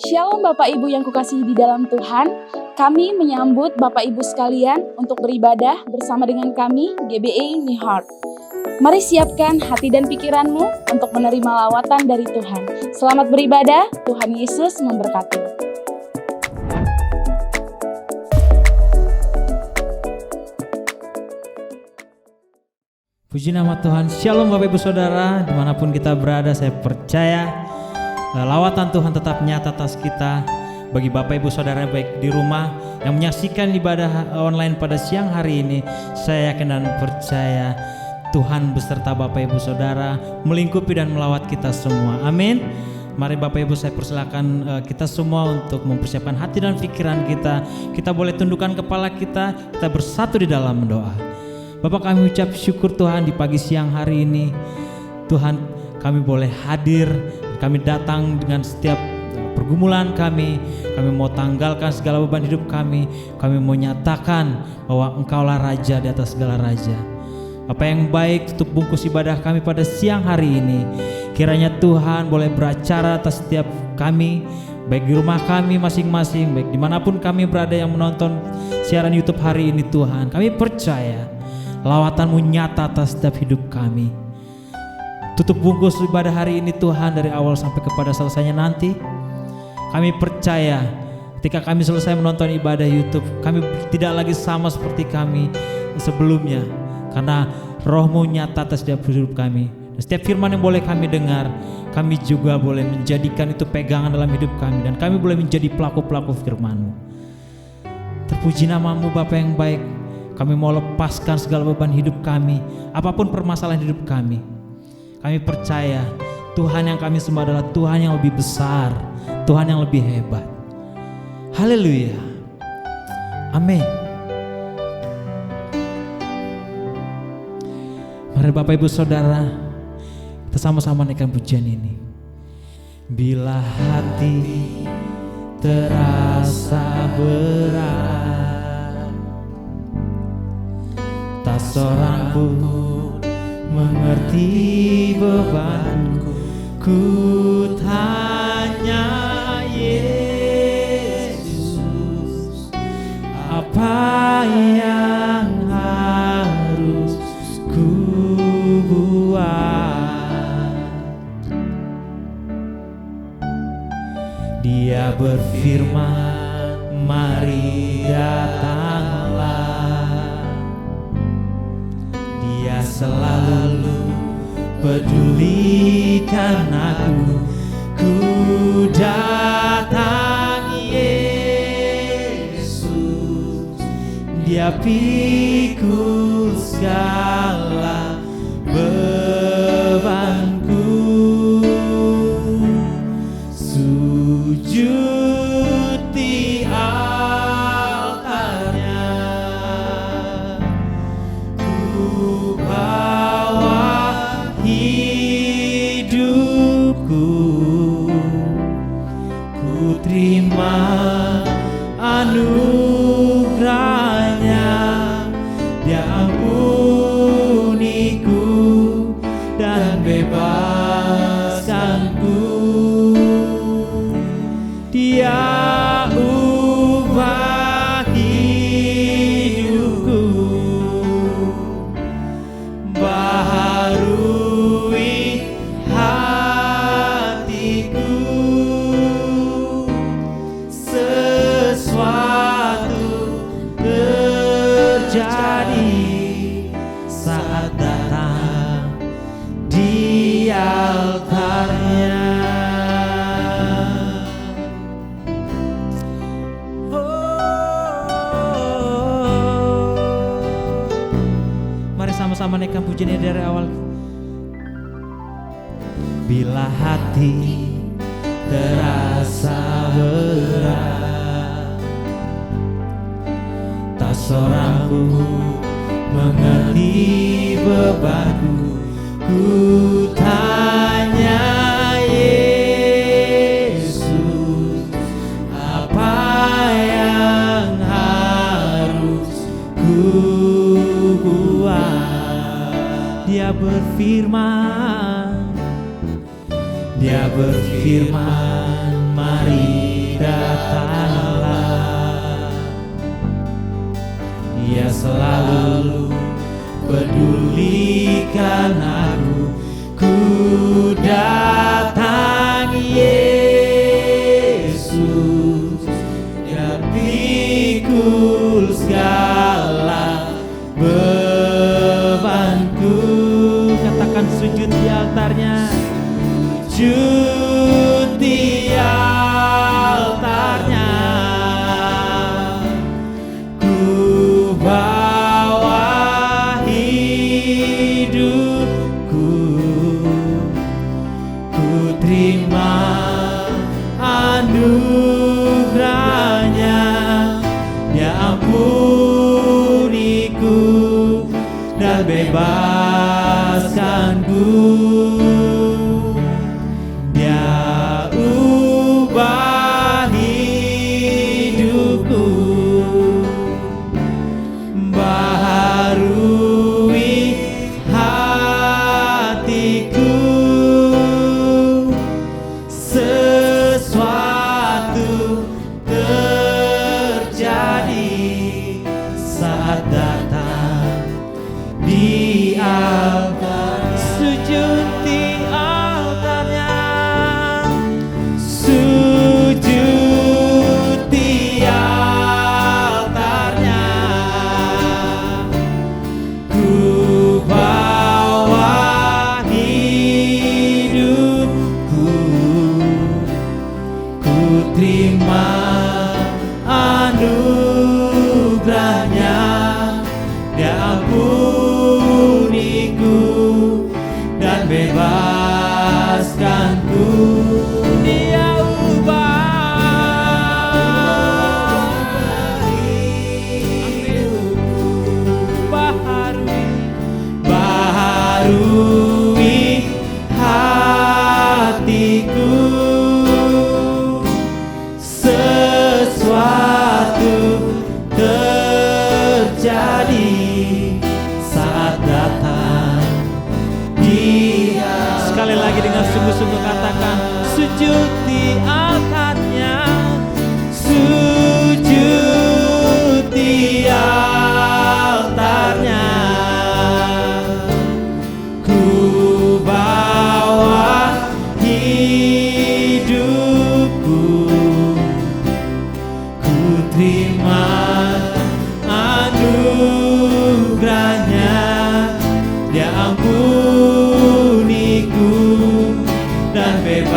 Shalom Bapak Ibu yang kukasihi di dalam Tuhan. Kami menyambut Bapak Ibu sekalian untuk beribadah bersama dengan kami GBA New Heart. Mari siapkan hati dan pikiranmu untuk menerima lawatan dari Tuhan. Selamat beribadah, Tuhan Yesus memberkati. Puji nama Tuhan. Shalom Bapak Ibu Saudara, dimanapun kita berada, saya percaya lawatan Tuhan tetap nyata atas kita. Bagi Bapak Ibu Saudara baik di rumah yang menyaksikan ibadah online pada siang hari ini, saya yakin dan percaya Tuhan beserta Bapak Ibu Saudara melingkupi dan melawat kita semua. Amin. Mari Bapak Ibu saya persilakan kita semua untuk mempersiapkan hati dan pikiran kita. Kita boleh tundukkan kepala kita bersatu di dalam doa. Bapak, kami ucap syukur Tuhan di pagi siang hari ini. Tuhan, kami boleh hadir, kami datang dengan setiap pergumulan kami mau tanggalkan segala beban hidup kami mau nyatakan bahwa Engkaulah Raja di atas segala Raja. Apa yang baik tutup bungkus ibadah kami pada siang hari ini. Kiranya Tuhan boleh beracara atas setiap kami, baik di rumah kami masing-masing, baik dimanapun kami berada yang menonton siaran YouTube hari ini. Tuhan, kami percaya lawatan-Mu nyata atas setiap hidup kami. Tutup bungkus ibadah hari ini Tuhan, dari awal sampai kepada selesainya nanti. Kami percaya ketika kami selesai menonton ibadah YouTube, kami tidak lagi sama seperti kami sebelumnya, karena Roh-Mu nyata atas setiap hidup kami. Dan setiap firman yang boleh kami dengar, kami juga boleh menjadikan itu pegangan dalam hidup kami, dan kami boleh menjadi pelaku-pelaku firman-Mu. Terpuji nama-Mu Bapa yang baik. Kami mau lepaskan segala beban hidup kami, apapun permasalahan hidup kami. Kami percaya Tuhan yang kami sembah adalah Tuhan yang lebih besar, Tuhan yang lebih hebat. Haleluya. Amin. Mari Bapak Ibu Saudara, kita sama-sama naikkan pujian ini. Bila hati terasa berat, tak seorang pun mengerti bebanku, ku tanya Yesus, apa yang harus ku buat? Dia berfirman, mari datanglah. Dia selalu pedulikan aku. Ku datang Yesus, Dia pikul segala bebanku. Sujud di altarnya, ku bawa hidupku, ku terima anugerahnya. Dia ampuniku dan bebaskanku. Dia ubah hidupku, baharui hatiku. Sesuatu terjadi saat datang di altarnya. Mari sama-sama naikkan pujiannya dari awal. Bila hati terasa berat, tak seorang pun mengerti bebanku, ku tanya Yesus, apa yang harus ku buat? Dia berfirman, mari selalu pedulikan aku. Ku datang Yesus, Dia pikul segala bebanku. Katakan sujud di altarnya, sujud di altarnya. Ku bawa hidupku, ku terima anugerahnya. Dia ampuniku dan bebaskanku. Dia ubah hidupku, baharui hatiku. Sesuatu terjadi saat datang di altar. Sujud di altarnya, sujud di altarnya. Ku bawa hidupku, ku terima anugerahnya. Dia ampuniku dan bebaskanku. Dia ubah hidupku, baharui hatiku. Sesuatu terjadi saat datang Dia. Sekali lagi dengan sungguh-sungguh katakan, sujud di altarnya, sujud di altarnya. Ku bawa hidupku, ku terima anugerahnya. Dia ampuniku dan bebaskanku.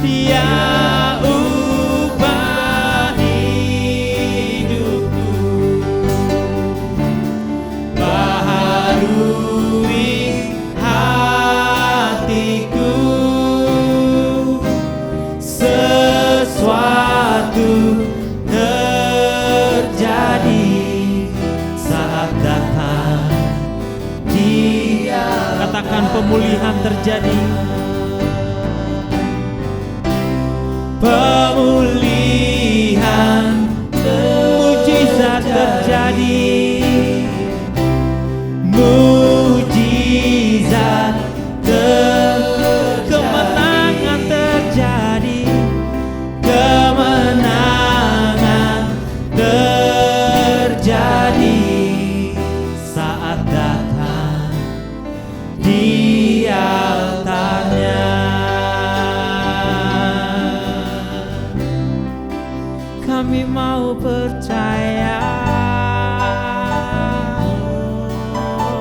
Dia ubah hidupku, baharui hatiku. Sesuatu terjadi saat datang Dia. Katakan pemulihan terjadi, pemulihan, mujizat terjadi, mujizat kemenangan terjadi, kemenangan terjadi saat datang di altarnya. Kami mau percaya,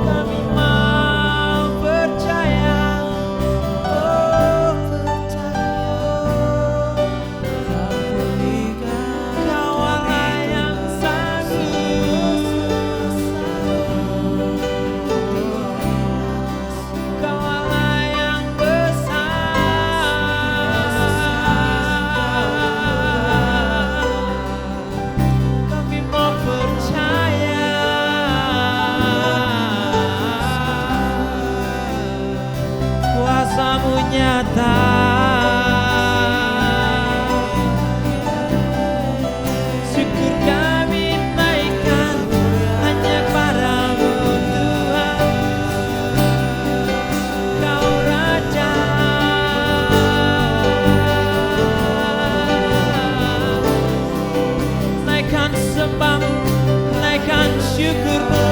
kami mau percaya, oh percaya, Kau Allah yang sanggup, Kau Allah yang besar. Kami mau percaya, kuasa-Mu nyata. Syukur kami naikkan hanya padamu Tuhan, Kau Raja. syukurmu.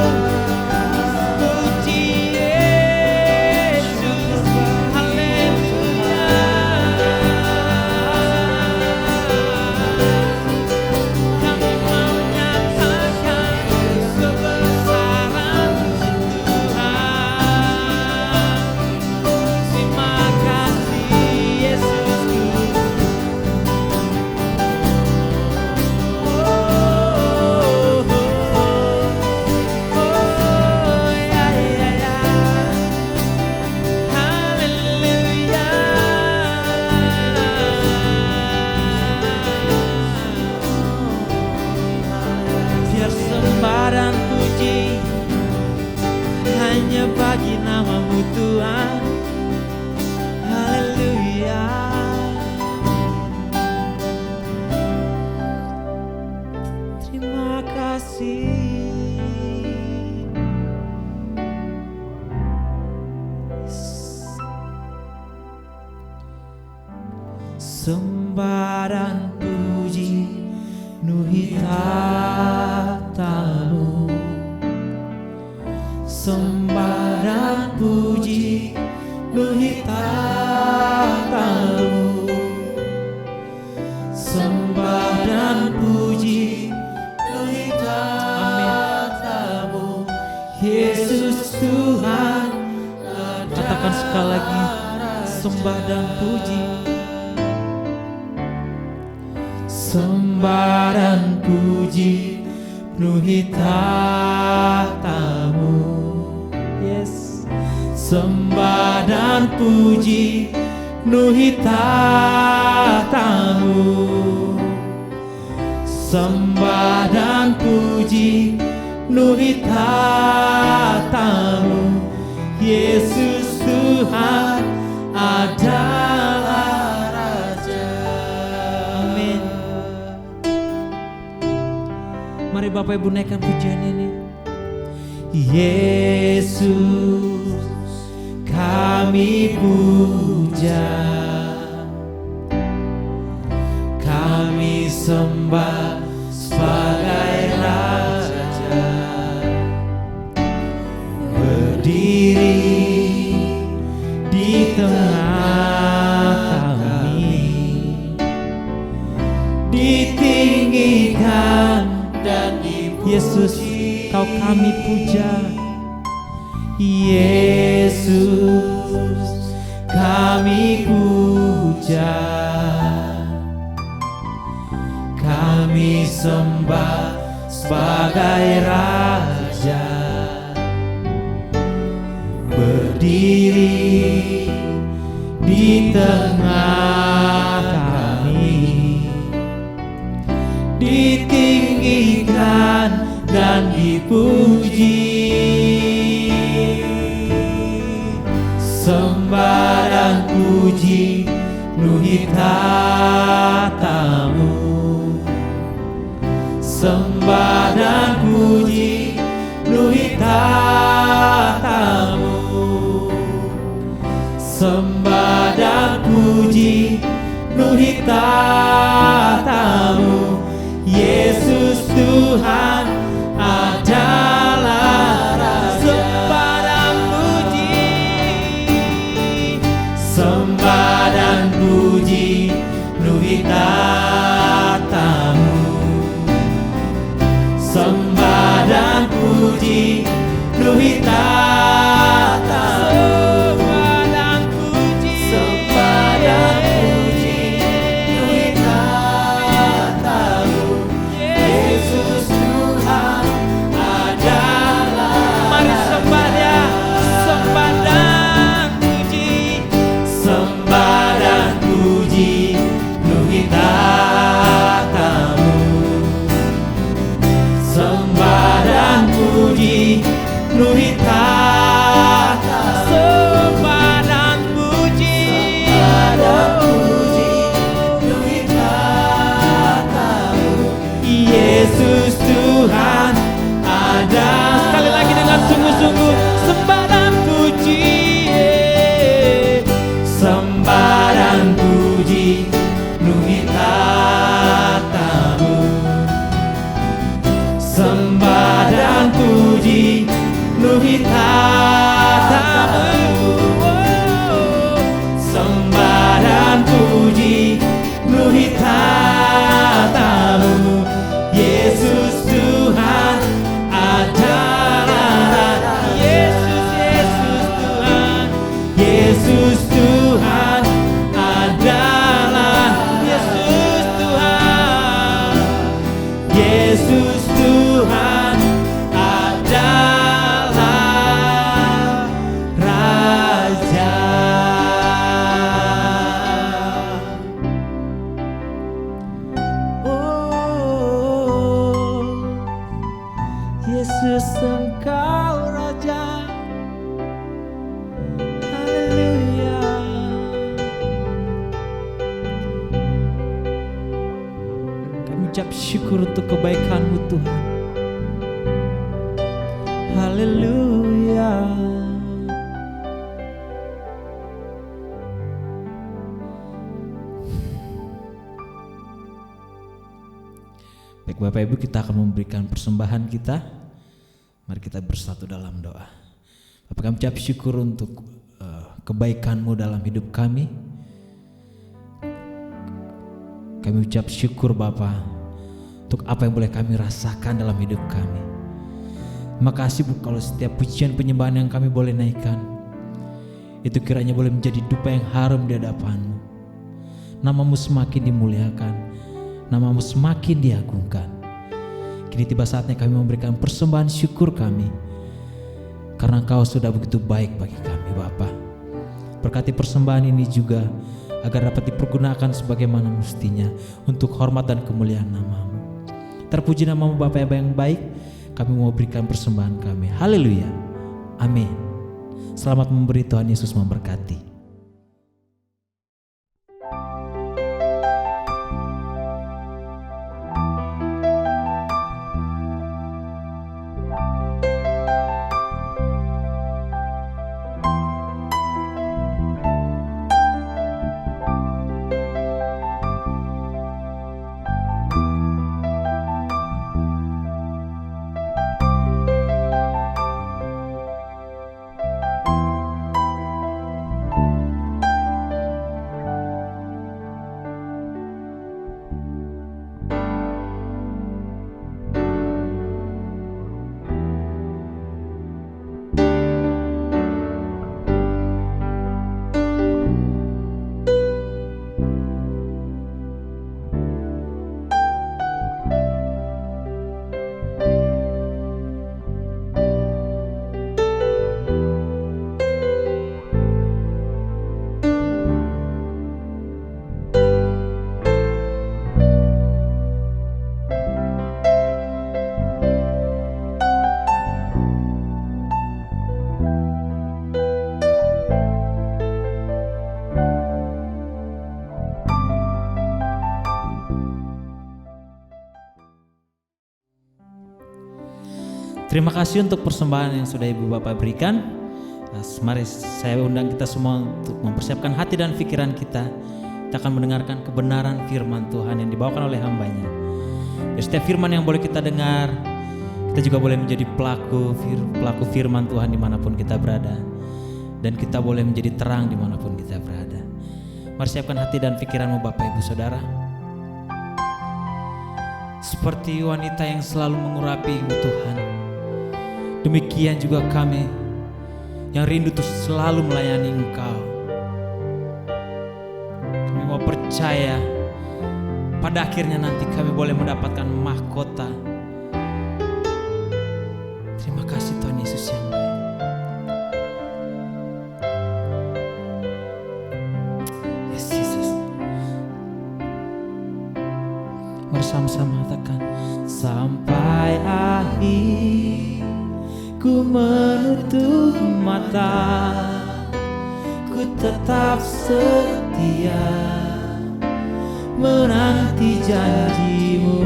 Puji Yesus, haleluya. Kami mau nyatakan kebesaran Tuhan. Terima kasih Yesusku. Biar sembah dan puji hanya bagi nama-Mu Tuhan. Haleluya. Terima kasih. Sembah dan puji penuhi tahta-Mu. Sembah dan puji penuhi tahta-Mu. Sembah dan puji penuhi tahta-Mu. Yesus Tuhan, katakan sekali lagi, sembah dan puji. Sembah dan puji penuhi tahta-Mu. Yes. Sembah dan puji penuhi tahta-Mu. Sembah dan puji penuhi tahta-Mu. Yesus Tuhan adalah Raja. Amin. Mari Bapak Ibu naikkan pujian ini. Yesus kami puja, kami sembah sebagai Raja. Berdiri di tengah kami, ditinggikan dan dipuji. Yesus, Kau kami puja. Yesus kami puja, kami sembah sebagai Raja. Berdiri di tengah kami, ditinggikan dan dipuji. Sembah dan puji penuhi tahta-Mu. Sembah dan puji penuhi tahta-Mu. Sembah dan puji penuhi tahta-Mu. Yesus Tuhan adalah Raja. Sembah dan puji penuhi tahta-Mu. Sembah dan puji penuhi tahta-Mu. Sembah dan puji penuhi tahta-Mu. Yesus Tuhan adalah. Mari sembah Dia, sembah dan puji. Sembah dan puji penuhi tahta-Mu. Sembah dan puji penuhi tahta-Mu. Sembah dan puji, sembah dan puji penuhi tahta-Mu. Yesus Tuhan ada. Sekali lagi dengan sungguh-sungguh, sembah dan puji. Sembah dan puji penuhi tahta-Mu. Sembah dan puji tatamu. Sembah dan puji penuhi tatamu. Yesus Tuhan adalah Yesus, Yesus Tuhan, Yesus Tuhan adalah Yesus Tuhan, Yesus Tuhan adalah Raja. Oh, Yesus Engkau Raja. Haleluya. Kami ucap syukur untuk kebaikan-Mu Tuhan. Haleluya. Baik Bapak Ibu, kita akan memberikan persembahan kita. Mari kita bersatu dalam doa. Bapak, kami ucap syukur untuk kebaikan-Mu dalam hidup kami. Kami ucap syukur Bapa untuk apa yang boleh kami rasakan dalam hidup kami. Terima kasih Bu, kalau setiap pujian penyembahan yang kami boleh naikkan, itu kiranya boleh menjadi dupa yang harum di hadapan-Mu. Nama-Mu semakin dimuliakan, nama-Mu semakin diagungkan. Kini tiba saatnya kami memberikan persembahan syukur kami, karena Engkau sudah begitu baik bagi kami Bapa. Berkati persembahan ini juga agar dapat dipergunakan sebagaimana mestinya untuk hormat dan kemuliaan nama-Mu. Terpuji nama-Mu Bapa yang baik. Kami mau berikan persembahan kami. Haleluya. Amin. Selamat memberi, Tuhan Yesus memberkati. Terima kasih untuk persembahan yang sudah Ibu Bapak berikan. Mari saya undang kita semua untuk mempersiapkan hati dan pikiran kita. Kita akan mendengarkan kebenaran firman Tuhan yang dibawakan oleh hamba-Nya. Ya, setiap firman yang boleh kita dengar, kita juga boleh menjadi pelaku firman Tuhan dimanapun kita berada. Dan kita boleh menjadi terang dimanapun kita berada. Mari siapkan hati dan pikiranmu Bapak Ibu Saudara. Seperti wanita yang selalu mengurapi-Mu Tuhan, demikian juga kami yang rindu untuk selalu melayani Engkau. Kami mau percaya pada akhirnya nanti kami boleh mendapatkan mahkota. Terima kasih Tuhan Yesus yang baik. Yes, Yesus. Mari sama-sama katakan, sampai akhir ku menutup mata, ku tetap setia menanti janji-Mu,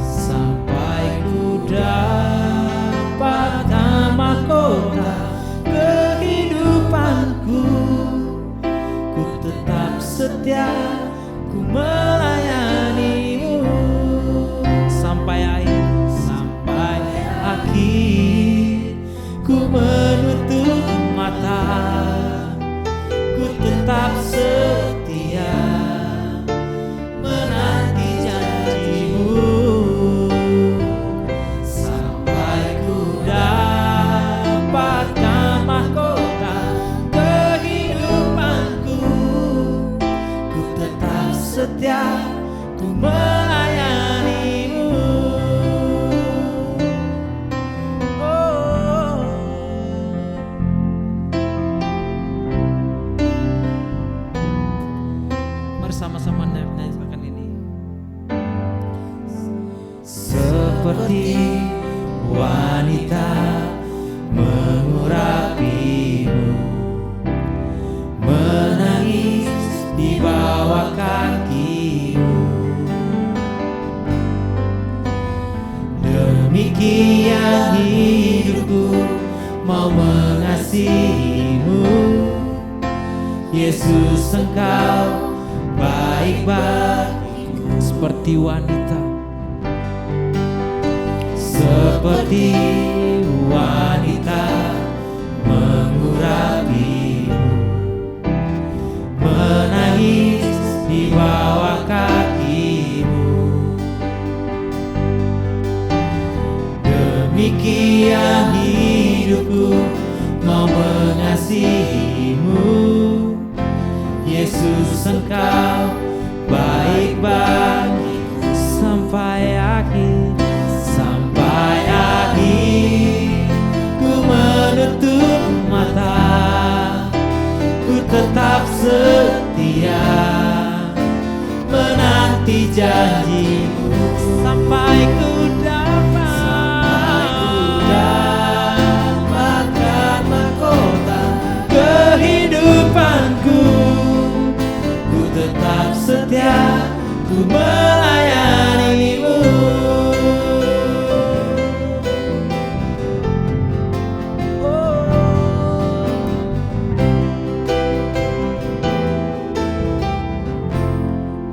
sampai ku dapatkan mahkota kehidupanku. Ku tetap setia, ku melayani-Mu sampai akhir seperti wanita mengurapimu, menangis di bawah kakimu. Demikian hidupku mau mengasihimu, Yesus Engkau baik bagiku. Seperti wanita, seperti wanita mengurapimu, menangis di bawah kakimu. Demikian hidupku mau mengasihimu, Yesus Engkau baik bagiku. Sampai akhir, sampai akhir ku menutup mata, ku tetap setia menanti janjimu. Sampai ku dapatkan mahkota kehidupanku, ku tetap setia, ku melayanimu.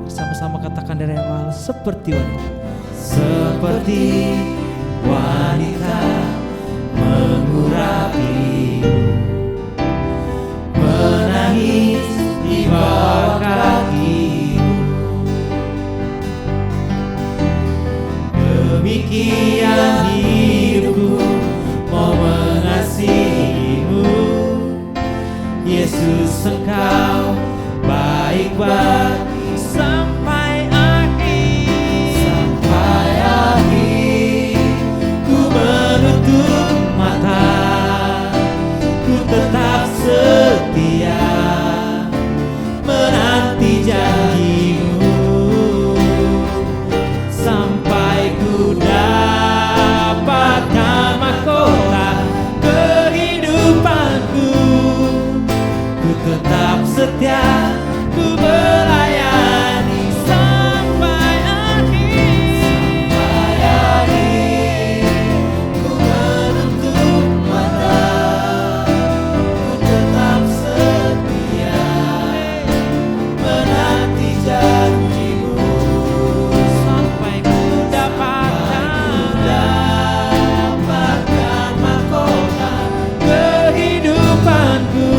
Bersama-sama katakan dari awal, seperti wanita, seperti wanita mengurapimu, menangis di bawah kakimu. Demikian hidupku mau mengasihimu, Yesus Engkau baik bagiku. Sampai akhir, sampai akhir ku menutup mata, ku tetap setia menanti janjimu. Sampai ku dapatkan mahkota kehidupanku, ku tetap setia, ku melayani. Sampai akhir, sampai akhir ku menutup mata, ku tetap setia menanti janjimu. Sampai ku dapatkan mahkota kehidupanku,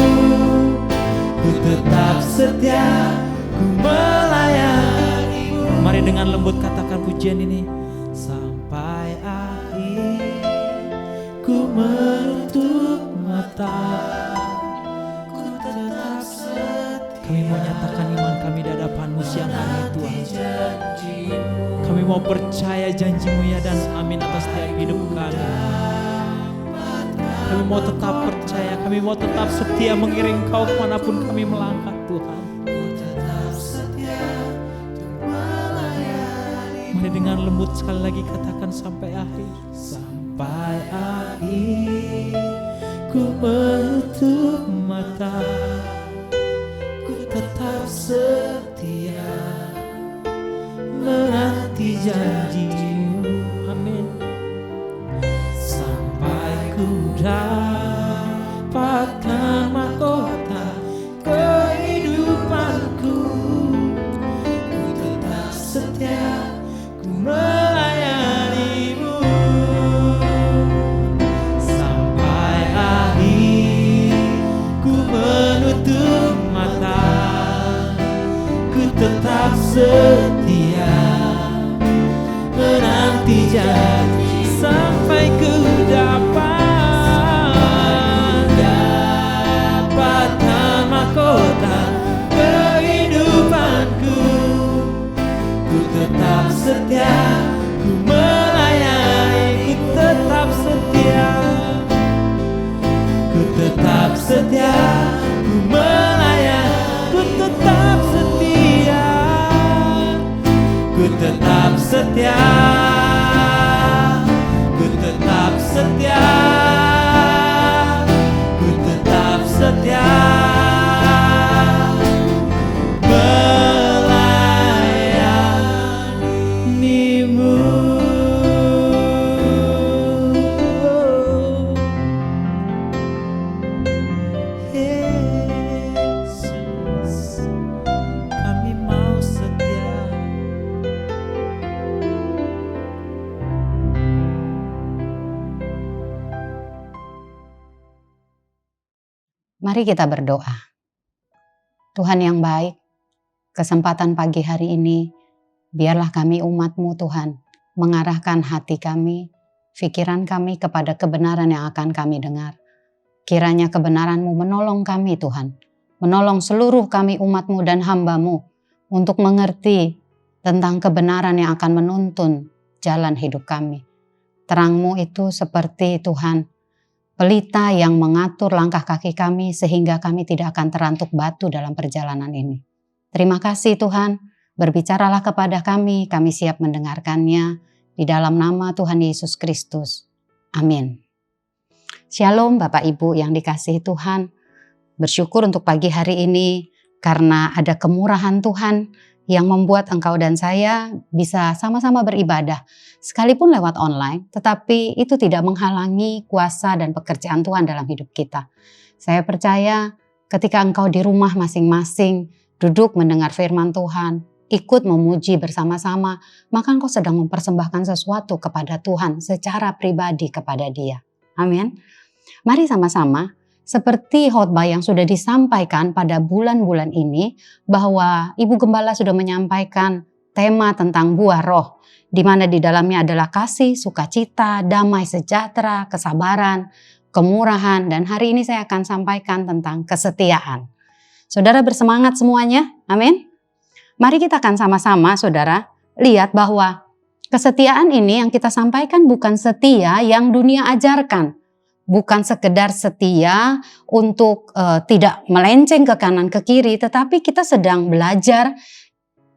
ku tetap setia, ku melayanimu. Mari dengan lembut katakan pujian ini. Sampai akhir ku menutup mata, ku tetap setia. Kami mau nyatakan iman kami di hadapan-Mu siang hari Tuhan. Kami mau percaya janji-Mu ya dan amin atas setiap hidup kami. Kami mau tetap percaya, kami mau tetap setia mengiring Kau kemanapun kami melangkah Tuhan. Mari dengan lembut sekali lagi katakan sampai akhir. Sampai akhir ku menutup mata, ku tetap setia menanti janji-Mu. Amin. Sampai ku dapatkan mahkota kehidupanku, ku tetap setia, ku melayanimu. Sampai akhir ku menutup mata, ku tetap setia menanti janji. Sampai ku dapatkan mahkota kehidupanku, ku tetap setia, ku melayani. Ku tetap setia, ku tetap setia, ku melayani. Ku tetap setia, ku tetap setia. dirimu. Yesus, kami mau setia. Mari kita berdoa. Tuhan yang baik, kesempatan pagi hari ini, biarlah kami umat-Mu Tuhan, mengarahkan hati kami, pikiran kami kepada kebenaran yang akan kami dengar. Kiranya kebenaran-Mu menolong kami Tuhan, menolong seluruh kami umat-Mu dan hamba-Mu untuk mengerti tentang kebenaran yang akan menuntun jalan hidup kami. Terang-Mu itu seperti Tuhan, pelita yang mengatur langkah kaki kami sehingga kami tidak akan terantuk batu dalam perjalanan ini. Terima kasih Tuhan, berbicaralah kepada kami siap mendengarkannya di dalam nama Tuhan Yesus Kristus. Amin. Shalom Bapak Ibu yang dikasihi Tuhan, bersyukur untuk pagi hari ini karena ada kemurahan Tuhan yang membuat engkau dan saya bisa sama-sama beribadah. Sekalipun lewat online, tetapi itu tidak menghalangi kuasa dan pekerjaan Tuhan dalam hidup kita. Saya percaya ketika engkau di rumah masing-masing, duduk mendengar firman Tuhan, ikut memuji bersama-sama, maka engkau sedang mempersembahkan sesuatu kepada Tuhan secara pribadi kepada Dia. Amin. Mari sama-sama, seperti khotbah yang sudah disampaikan pada bulan-bulan ini, bahwa Ibu Gembala sudah menyampaikan tema tentang buah roh, di mana di dalamnya adalah kasih, sukacita, damai sejahtera, kesabaran, kemurahan, dan hari ini saya akan sampaikan tentang kesetiaan. Saudara bersemangat semuanya, amin. Mari kita akan sama-sama saudara lihat bahwa kesetiaan ini yang kita sampaikan bukan setia yang dunia ajarkan. Bukan sekedar setia untuk tidak melenceng ke kanan ke kiri, tetapi kita sedang belajar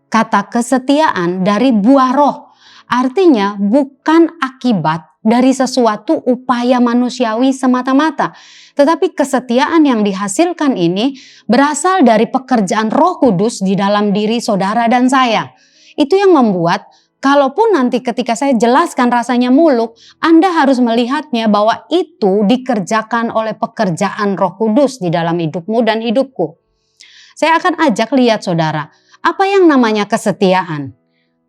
kata kesetiaan dari buah roh. Artinya bukan akibat dari sesuatu upaya manusiawi semata-mata. Tetapi kesetiaan yang dihasilkan ini berasal dari pekerjaan Roh Kudus di dalam diri saudara dan saya. Itu yang membuat kalaupun nanti ketika saya jelaskan rasanya muluk, Anda harus melihatnya bahwa itu dikerjakan oleh pekerjaan Roh Kudus di dalam hidupmu dan hidupku. Saya akan ajak lihat saudara, apa yang namanya kesetiaan.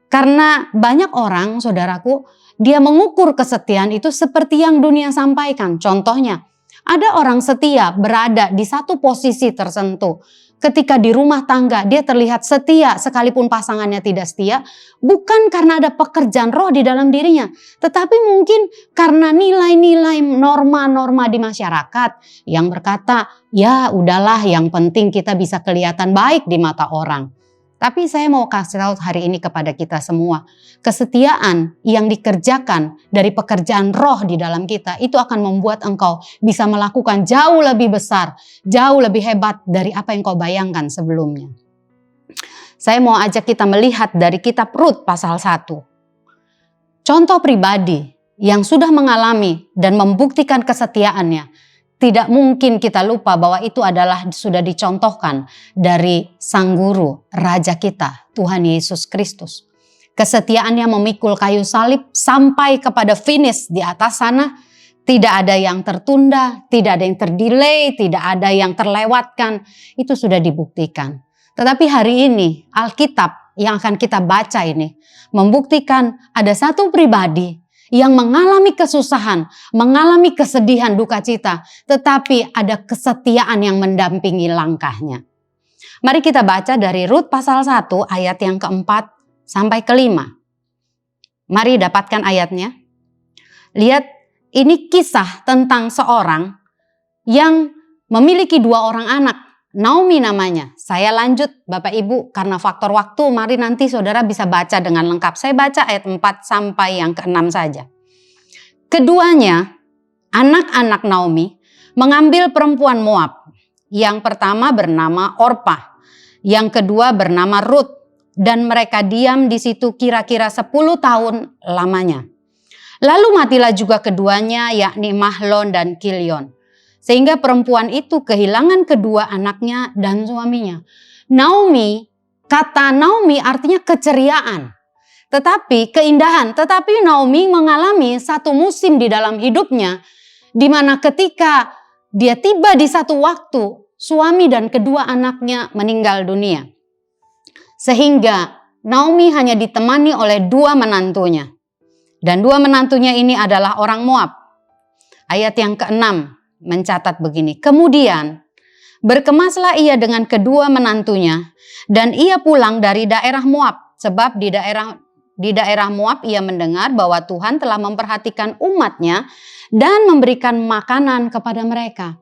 Karena banyak orang, saudaraku, dia mengukur kesetiaan itu seperti yang dunia sampaikan. Contohnya, ada orang setia berada di satu posisi tertentu. Ketika di rumah tangga dia terlihat setia sekalipun pasangannya tidak setia. Bukan karena ada pekerjaan roh di dalam dirinya. Tetapi mungkin karena nilai-nilai norma-norma di masyarakat yang berkata, ya udahlah yang penting kita bisa kelihatan baik di mata orang. Tapi saya mau kasih tahu hari ini kepada kita semua, kesetiaan yang dikerjakan dari pekerjaan roh di dalam kita itu akan membuat engkau bisa melakukan jauh lebih besar, jauh lebih hebat dari apa yang kau bayangkan sebelumnya. Saya mau ajak kita melihat dari kitab Rut pasal 1. Contoh pribadi yang sudah mengalami dan membuktikan kesetiaannya. Tidak mungkin kita lupa bahwa itu adalah sudah dicontohkan dari Sang Guru, Raja kita, Tuhan Yesus Kristus. Kesetiaannya memikul kayu salib sampai kepada finish di atas sana. Tidak ada yang tertunda, tidak ada yang terdelay, tidak ada yang terlewatkan. Itu sudah dibuktikan. Tetapi hari ini Alkitab yang akan kita baca ini membuktikan ada satu pribadi yang mengalami kesusahan, mengalami kesedihan, duka cita, tetapi ada kesetiaan yang mendampingi langkahnya. Mari kita baca dari Rut pasal 1 ayat yang keempat sampai kelima. Mari dapatkan ayatnya. Lihat, ini kisah tentang seorang yang memiliki 2 orang anak. Naomi namanya. Saya lanjut Bapak Ibu karena faktor waktu, mari nanti saudara bisa baca dengan lengkap. Saya baca ayat 4 sampai yang ke-6 saja. Keduanya, anak-anak Naomi, mengambil perempuan Moab. Yang pertama bernama Orpah, yang kedua bernama Rut, dan mereka diam di situ kira-kira 10 tahun lamanya. Lalu matilah juga keduanya, yakni Mahlon dan Kilion. Sehingga perempuan itu kehilangan kedua anaknya dan suaminya. Naomi, kata Naomi artinya keceriaan. tetapi keindahan. Tetapi Naomi mengalami satu musim di dalam hidupnya, di mana ketika dia tiba di satu waktu, suami dan kedua anaknya meninggal dunia. Sehingga Naomi hanya ditemani oleh 2 menantunya. Dan 2 menantunya ini adalah orang Moab. Ayat yang ke-6 mencatat begini. Kemudian berkemaslah ia dengan kedua menantunya, dan ia pulang dari daerah Moab. Sebab di daerah Moab ia mendengar bahwa Tuhan telah memperhatikan umatnya dan memberikan makanan kepada mereka.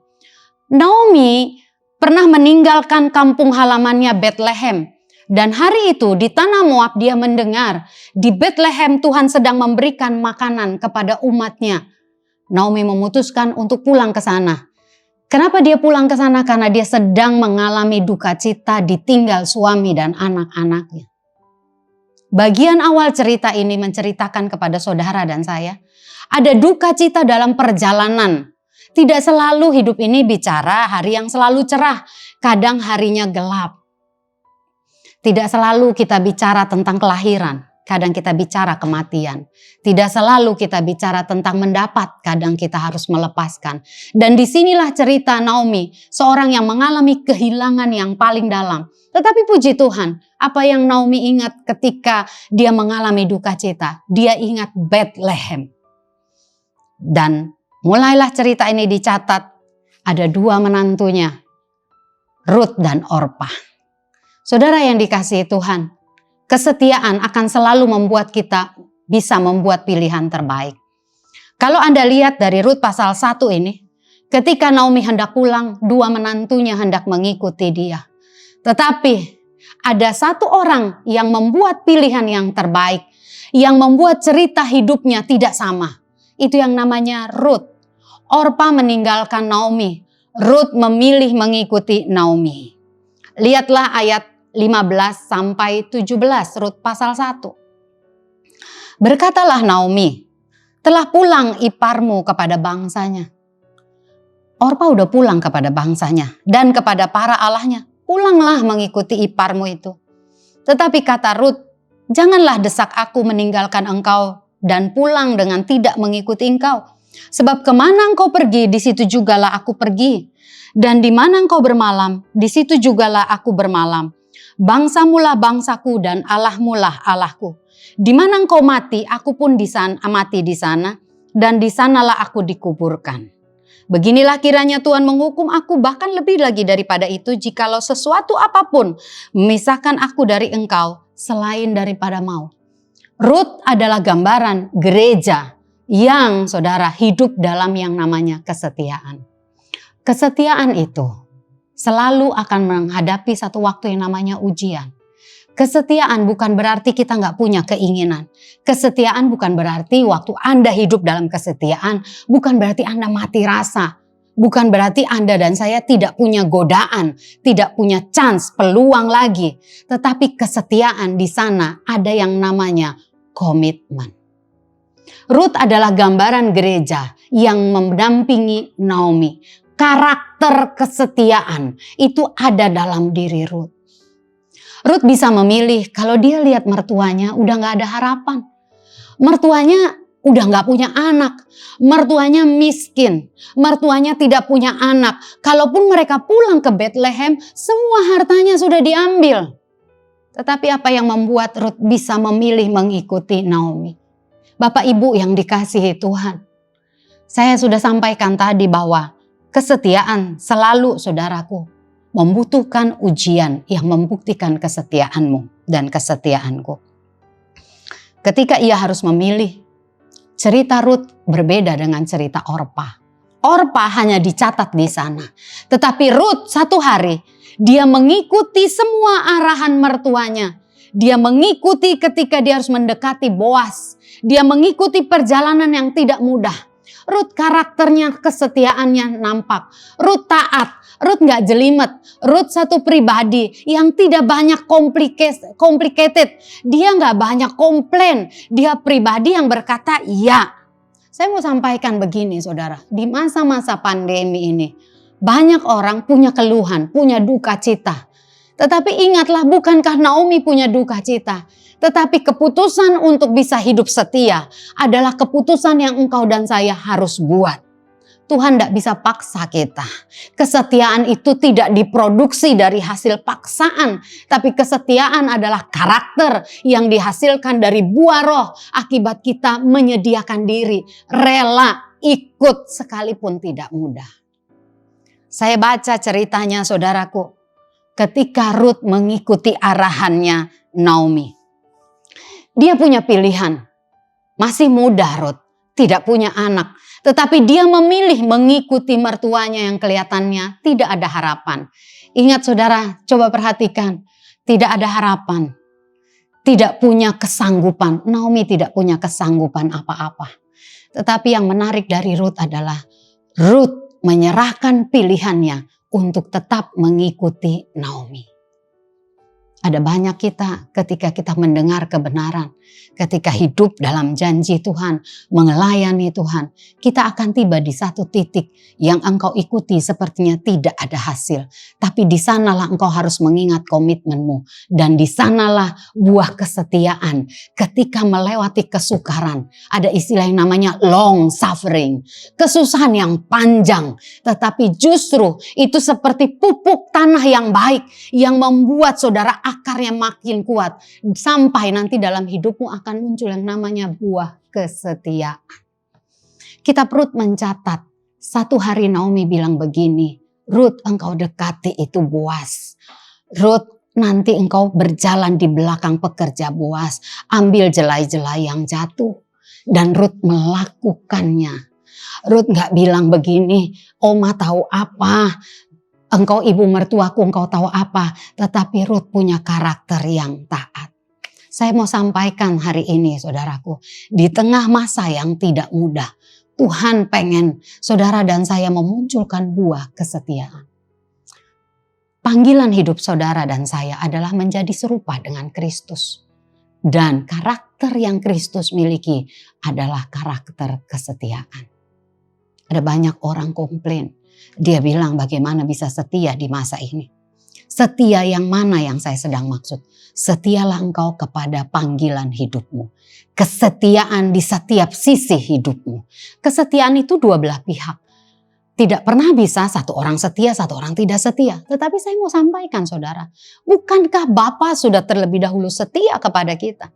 Naomi pernah meninggalkan kampung halamannya Bethlehem. Dan hari itu di tanah Moab dia mendengar di Bethlehem Tuhan sedang memberikan makanan kepada umatnya. Naomi memutuskan untuk pulang ke sana. Kenapa dia pulang ke sana? Karena dia sedang mengalami duka cita ditinggal suami dan anak-anaknya. Bagian awal cerita ini menceritakan kepada saudara dan saya, ada duka cita dalam perjalanan. Tidak selalu hidup ini bicara hari yang selalu cerah, kadang harinya gelap. Tidak selalu kita bicara tentang kelahiran, kadang kita bicara kematian. Tidak selalu kita bicara tentang mendapat, kadang kita harus melepaskan. Dan disinilah cerita Naomi, seorang yang mengalami kehilangan yang paling dalam. Tetapi puji Tuhan, apa yang Naomi ingat ketika dia mengalami duka cita? Dia ingat Bethlehem. Dan mulailah cerita ini dicatat, ada 2 menantunya, Ruth dan Orpa. Saudara yang dikasihi Tuhan, kesetiaan akan selalu membuat kita bisa membuat pilihan terbaik. Kalau Anda lihat dari Rut pasal 1 ini, ketika Naomi hendak pulang, 2 menantunya hendak mengikuti dia. Tetapi ada satu orang yang membuat pilihan yang terbaik, yang membuat cerita hidupnya tidak sama. Itu yang namanya Rut. Orpa meninggalkan Naomi, Rut memilih mengikuti Naomi. Lihatlah ayat 15 sampai 17 Rut pasal 1. Berkatalah Naomi, telah pulang iparmu kepada bangsanya. Orpa udah pulang kepada bangsanya dan kepada para allahnya. Pulanglah mengikuti iparmu itu. Tetapi kata Rut, janganlah desak aku meninggalkan engkau dan pulang dengan tidak mengikuti engkau. Sebab kemana engkau pergi, di situ jugalah aku pergi. Dan di mana engkau bermalam, di situ jugalah aku bermalam. Bangsamulah bangsaku dan Allahmulah Allahku. Di mana engkau mati, aku pun mati di sana. Dan di sanalah aku dikuburkan. Beginilah kiranya Tuhan menghukum aku, bahkan lebih lagi daripada itu, jikalau sesuatu apapun memisahkan aku dari engkau selain daripada maut. Rut adalah gambaran gereja yang saudara hidup dalam yang namanya kesetiaan. Kesetiaan itu selalu akan menghadapi satu waktu yang namanya ujian. Kesetiaan bukan berarti kita nggak punya keinginan. Kesetiaan bukan berarti waktu Anda hidup dalam kesetiaan, bukan berarti Anda mati rasa. Bukan berarti Anda dan saya tidak punya godaan, tidak punya chance, peluang lagi. Tetapi kesetiaan di sana ada yang namanya komitmen. Rut adalah gambaran gereja yang mendampingi Naomi. Karakter kesetiaan itu ada dalam diri Rut. Rut bisa memilih kalau dia lihat mertuanya udah gak ada harapan. Mertuanya udah gak punya anak. Mertuanya miskin. Mertuanya tidak punya anak. Kalaupun mereka pulang ke Bethlehem, semua hartanya sudah diambil. Tetapi apa yang membuat Rut bisa memilih mengikuti Naomi? Bapak Ibu yang dikasihi Tuhan. Saya sudah sampaikan tadi bahwa kesetiaan selalu saudaraku membutuhkan ujian yang membuktikan kesetiaanmu dan kesetiaanku. Ketika ia harus memilih, cerita Rut berbeda dengan cerita Orpa. Orpa hanya dicatat di sana. Tetapi Rut satu hari, dia mengikuti semua arahan mertuanya. Dia mengikuti ketika dia harus mendekati Boas. Dia mengikuti perjalanan yang tidak mudah. Rut karakternya, kesetiaannya nampak. Rut taat, Rut gak jelimet. Rut satu pribadi yang tidak banyak complicated. Dia gak banyak komplain. Dia pribadi yang berkata iya. Saya mau sampaikan begini saudara. Di masa-masa pandemi ini, banyak orang punya keluhan, punya duka cita. Tetapi ingatlah, bukankah Naomi punya duka cita? Tetapi keputusan untuk bisa hidup setia adalah keputusan yang engkau dan saya harus buat. Tuhan tidak bisa paksa kita. Kesetiaan itu tidak diproduksi dari hasil paksaan. Tapi kesetiaan adalah karakter yang dihasilkan dari buah roh. Akibat kita menyediakan diri. Rela ikut sekalipun tidak mudah. Saya baca ceritanya saudaraku. Ketika Ruth mengikuti arahannya Naomi. Dia punya pilihan. Masih muda Ruth. Tidak punya anak. Tetapi dia memilih mengikuti mertuanya yang kelihatannya tidak ada harapan. Ingat saudara, coba perhatikan. Tidak ada harapan. Tidak punya kesanggupan. Naomi tidak punya kesanggupan apa-apa. Tetapi yang menarik dari Ruth adalah Ruth menyerahkan pilihannya untuk tetap mengikuti Naomi. Ada banyak kita ketika kita mendengar kebenaran, ketika hidup dalam janji Tuhan, melayani Tuhan, kita akan tiba di satu titik yang engkau ikuti sepertinya tidak ada hasil. Tapi di sanalah engkau harus mengingat komitmenmu. Dan di sanalah buah kesetiaan ketika melewati kesukaran. Ada istilah yang namanya long suffering. Kesusahan yang panjang. Tetapi justru itu seperti pupuk tanah yang baik yang membuat saudara akarnya makin kuat. Sampai nanti dalam hidupmu akan muncul yang namanya buah kesetiaan. Kita perlu mencatat. Satu hari Naomi bilang begini. Ruth, engkau dekati itu Boaz. Ruth, nanti engkau berjalan di belakang pekerja Boaz. Ambil jelai-jelai yang jatuh. Dan Ruth melakukannya. Ruth gak bilang begini. Oma tahu apa? Engkau ibu mertuaku, engkau tahu apa. Tetapi Ruth punya karakter yang taat. Saya mau sampaikan hari ini saudaraku. Di tengah masa yang tidak mudah. Tuhan pengen saudara dan saya memunculkan buah kesetiaan. Panggilan hidup saudara dan saya adalah menjadi serupa dengan Kristus. Dan karakter yang Kristus miliki adalah karakter kesetiaan. Ada banyak orang komplain. Dia bilang bagaimana bisa setia di masa ini. Setia yang mana yang saya sedang maksud? Setialah engkau kepada panggilan hidupmu. Kesetiaan di setiap sisi hidupmu. Kesetiaan itu dua belah pihak. Tidak pernah bisa satu orang setia, satu orang tidak setia. Tetapi saya mau sampaikan saudara. Bukankah Bapa sudah terlebih dahulu setia kepada kita?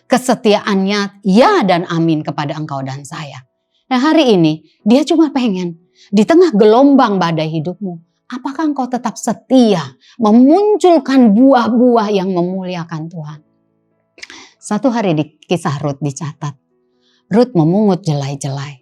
Kesetiaannya ya dan amin kepada engkau dan saya. Nah hari ini dia cuma pengen di tengah gelombang badai hidupmu. Apakah engkau tetap setia memunculkan buah-buah yang memuliakan Tuhan? Satu hari di kisah Ruth dicatat. Ruth memungut jelai-jelai.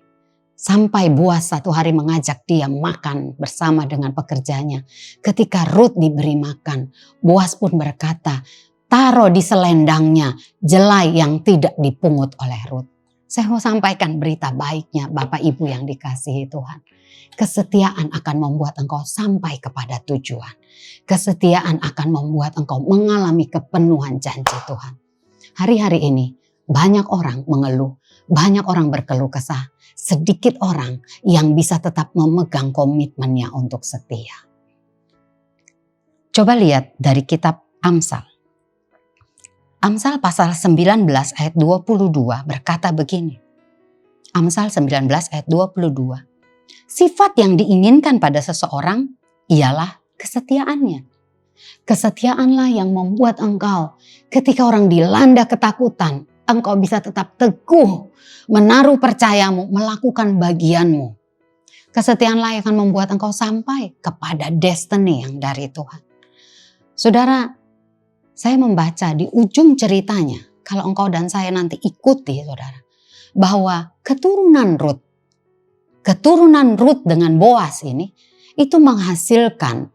Sampai Boaz satu hari mengajak dia makan bersama dengan pekerjanya. Ketika Ruth diberi makan, Boaz pun berkata, taruh di selendangnya jelai yang tidak dipungut oleh Ruth. Saya mau sampaikan berita baiknya Bapak Ibu yang dikasihi Tuhan. Kesetiaan akan membuat engkau sampai kepada tujuan. Kesetiaan akan membuat engkau mengalami kepenuhan janji Tuhan. Hari-hari ini banyak orang mengeluh, banyak orang berkeluh kesah. Sedikit orang yang bisa tetap memegang komitmennya untuk setia. Coba lihat dari kitab Amsal. Amsal pasal 19 ayat 22 berkata begini. Amsal 19 ayat 22. Sifat yang diinginkan pada seseorang ialah kesetiaannya. Kesetiaanlah yang membuat engkau ketika orang dilanda ketakutan, engkau bisa tetap teguh, menaruh percayamu, melakukan bagianmu. Kesetiaanlah yang akan membuat engkau sampai kepada destiny yang dari Tuhan. Saudara, saya membaca di ujung ceritanya, kalau engkau dan saya nanti ikuti saudara, bahwa keturunan Ruth dengan Boaz ini, itu menghasilkan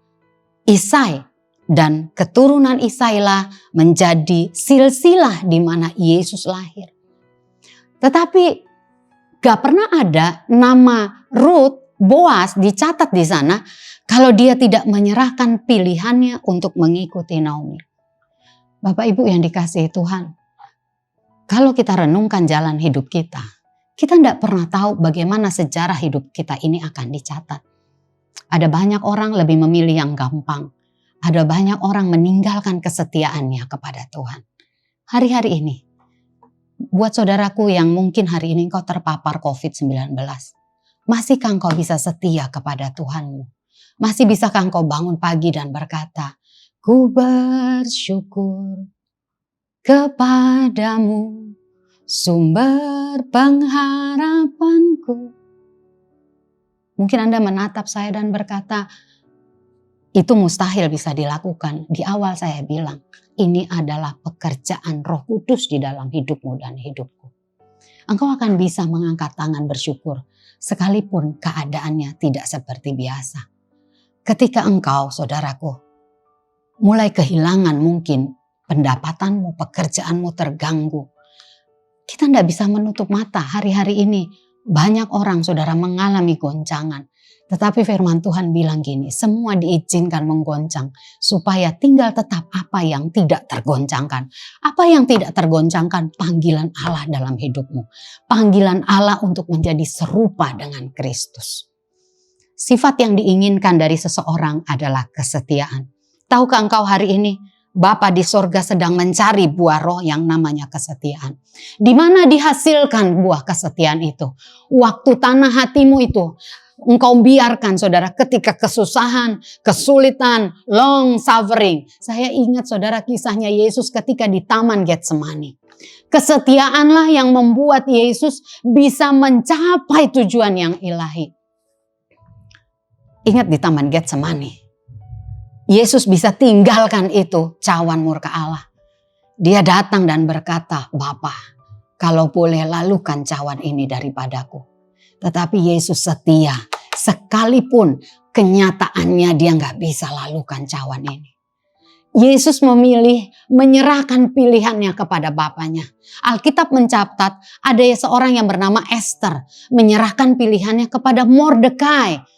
Isai. Dan keturunan Isailah menjadi silsilah di mana Yesus lahir. Tetapi gak pernah ada nama Ruth, Boaz dicatat di sana kalau dia tidak menyerahkan pilihannya untuk mengikuti Naomi. Bapak Ibu yang dikasihi Tuhan, kalau kita renungkan jalan hidup kita tidak pernah tahu bagaimana sejarah hidup kita ini akan dicatat. Ada banyak orang lebih memilih yang gampang. Ada banyak orang meninggalkan kesetiaannya kepada Tuhan. hari-hari ini, buat saudaraku yang mungkin hari ini engkau terpapar COVID-19, masihkah engkau bisa setia kepada Tuhanmu? Masih bisakah engkau bangun pagi dan berkata, ku bersyukur kepadamu, sumber pengharapanku. Mungkin Anda menatap saya dan berkata, itu mustahil bisa dilakukan. Di awal saya bilang, ini adalah pekerjaan Roh Kudus di dalam hidupmu dan hidupku. Engkau akan bisa mengangkat tangan bersyukur, sekalipun keadaannya tidak seperti biasa. Ketika engkau, saudaraku, mulai kehilangan mungkin pendapatanmu, pekerjaanmu terganggu, kita tidak bisa menutup mata. Hari-hari ini banyak orang, saudara, mengalami goncangan. Tetapi firman Tuhan bilang gini, semua diizinkan menggoncang supaya tinggal tetap apa yang tidak tergoncangkan. Apa yang tidak tergoncangkan? Panggilan Allah dalam hidupmu. Panggilan Allah untuk menjadi serupa dengan Kristus. Sifat yang diinginkan dari seseorang adalah kesetiaan. Tahukah engkau hari ini, Bapa di sorga sedang mencari buah roh yang namanya kesetiaan. Di mana dihasilkan buah kesetiaan itu? Waktu tanah hatimu itu, engkau biarkan, saudara, ketika kesusahan, kesulitan, long suffering. Saya ingat, saudara, kisahnya Yesus ketika di Taman Getsemani. Kesetiaanlah yang membuat Yesus bisa mencapai tujuan yang ilahi. Ingat di Taman Getsemani, Yesus bisa tinggalkan itu cawan murka Allah. Dia datang dan berkata, Bapa, kalau boleh lalukan cawan ini daripadaku. Tetapi Yesus setia, sekalipun kenyataannya dia gak bisa lalukan cawan ini. Yesus memilih menyerahkan pilihannya kepada Bapanya. Alkitab mencatat ada seorang yang bernama Esther menyerahkan pilihannya kepada Mordekai.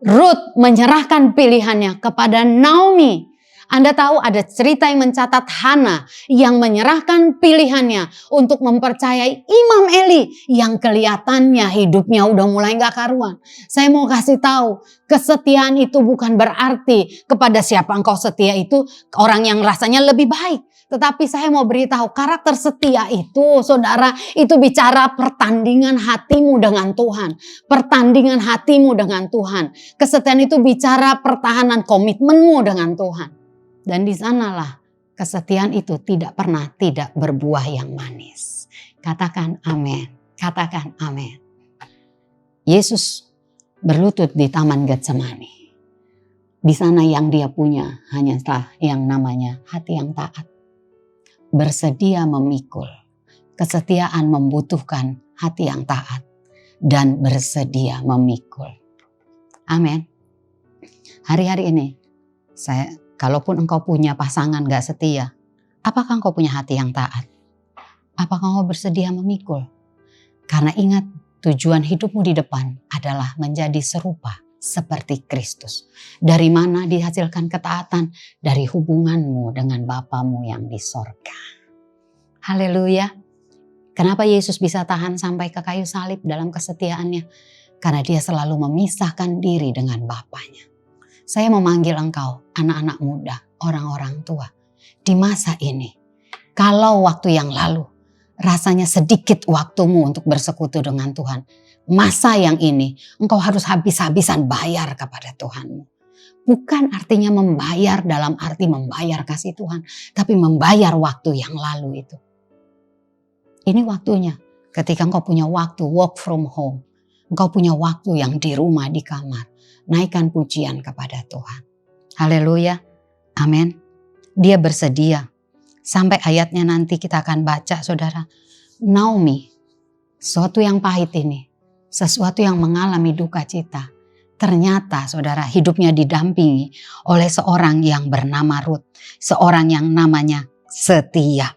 Ruth menyerahkan pilihannya kepada Naomi. Anda tahu ada cerita yang mencatat Hana yang menyerahkan pilihannya untuk mempercayai Imam Eli yang kelihatannya hidupnya udah mulai gak karuan. Saya mau kasih tahu, kesetiaan itu bukan berarti kepada siapa engkau setia itu orang yang rasanya lebih baik. Tetapi saya mau beritahu, karakter setia itu, saudara, itu bicara pertandingan hatimu dengan Tuhan. Pertandingan hatimu dengan Tuhan. Kesetiaan itu bicara pertahanan komitmenmu dengan Tuhan. Dan di sanalah kesetiaan itu tidak pernah tidak berbuah yang manis. Katakan amin. Katakan amin. Yesus berlutut di Taman Getsemani. Di sana yang dia punya hanyalah yang namanya hati yang taat. Bersedia memikul. Kesetiaan membutuhkan hati yang taat dan bersedia memikul. Amin. Hari-hari ini, kalaupun engkau punya pasangan gak setia, apakah engkau punya hati yang taat? Apakah engkau bersedia memikul? Karena ingat, tujuan hidupmu di depan adalah menjadi serupa seperti Kristus. Dari mana dihasilkan ketaatan? Dari hubunganmu dengan Bapamu yang di sorga. Haleluya. Kenapa Yesus bisa tahan sampai ke kayu salib dalam kesetiaannya? Karena dia selalu memisahkan diri dengan Bapanya. Saya memanggil engkau, anak-anak muda, orang-orang tua. Di masa ini, kalau waktu yang lalu, rasanya sedikit waktumu untuk bersekutu dengan Tuhan. Masa yang ini, engkau harus habis-habisan bayar kepada Tuhanmu. Bukan artinya membayar dalam arti membayar kasih Tuhan, tapi membayar waktu yang lalu itu. Ini waktunya ketika engkau punya waktu work from home. Engkau punya waktu yang di rumah, di kamar. Naikkan pujian kepada Tuhan. Haleluya. Amin. Dia bersedia. Sampai ayatnya nanti kita akan baca, saudara. Naomi, sesuatu yang pahit ini. Sesuatu yang mengalami duka cita. Ternyata, saudara, hidupnya didampingi oleh seorang yang bernama Ruth. Seorang yang namanya setia.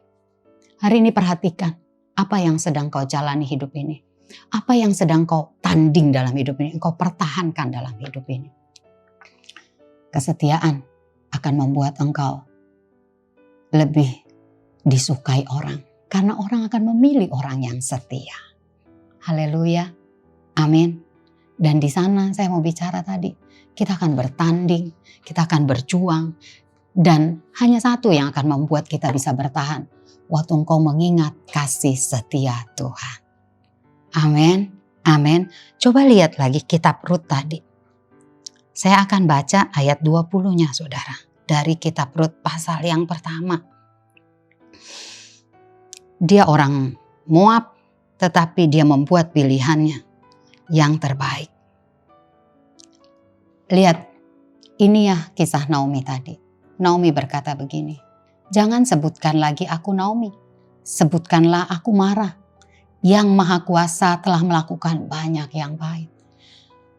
Hari ini perhatikan. Apa yang sedang kau jalani hidup ini? Apa yang sedang kau tanding dalam hidup ini? Engkau pertahankan dalam hidup ini. Kesetiaan akan membuat engkau lebih disukai orang. Karena orang akan memilih orang yang setia. Haleluya. Amin. Dan di sana saya mau bicara tadi. Kita akan bertanding. Kita akan berjuang. Dan hanya satu yang akan membuat kita bisa bertahan. Waktu engkau mengingat kasih setia Tuhan. Amin. Amin. Coba lihat lagi kitab Rut tadi. Saya akan baca ayat 20-nya saudara. Dari kitab Rut pasal yang pertama. Dia orang Moab, tetapi dia membuat pilihannya yang terbaik. Lihat, ini ya kisah Naomi tadi. Naomi berkata begini, jangan sebutkan lagi aku Naomi, sebutkanlah aku Mara. Yang Maha Kuasa telah melakukan banyak yang pahit.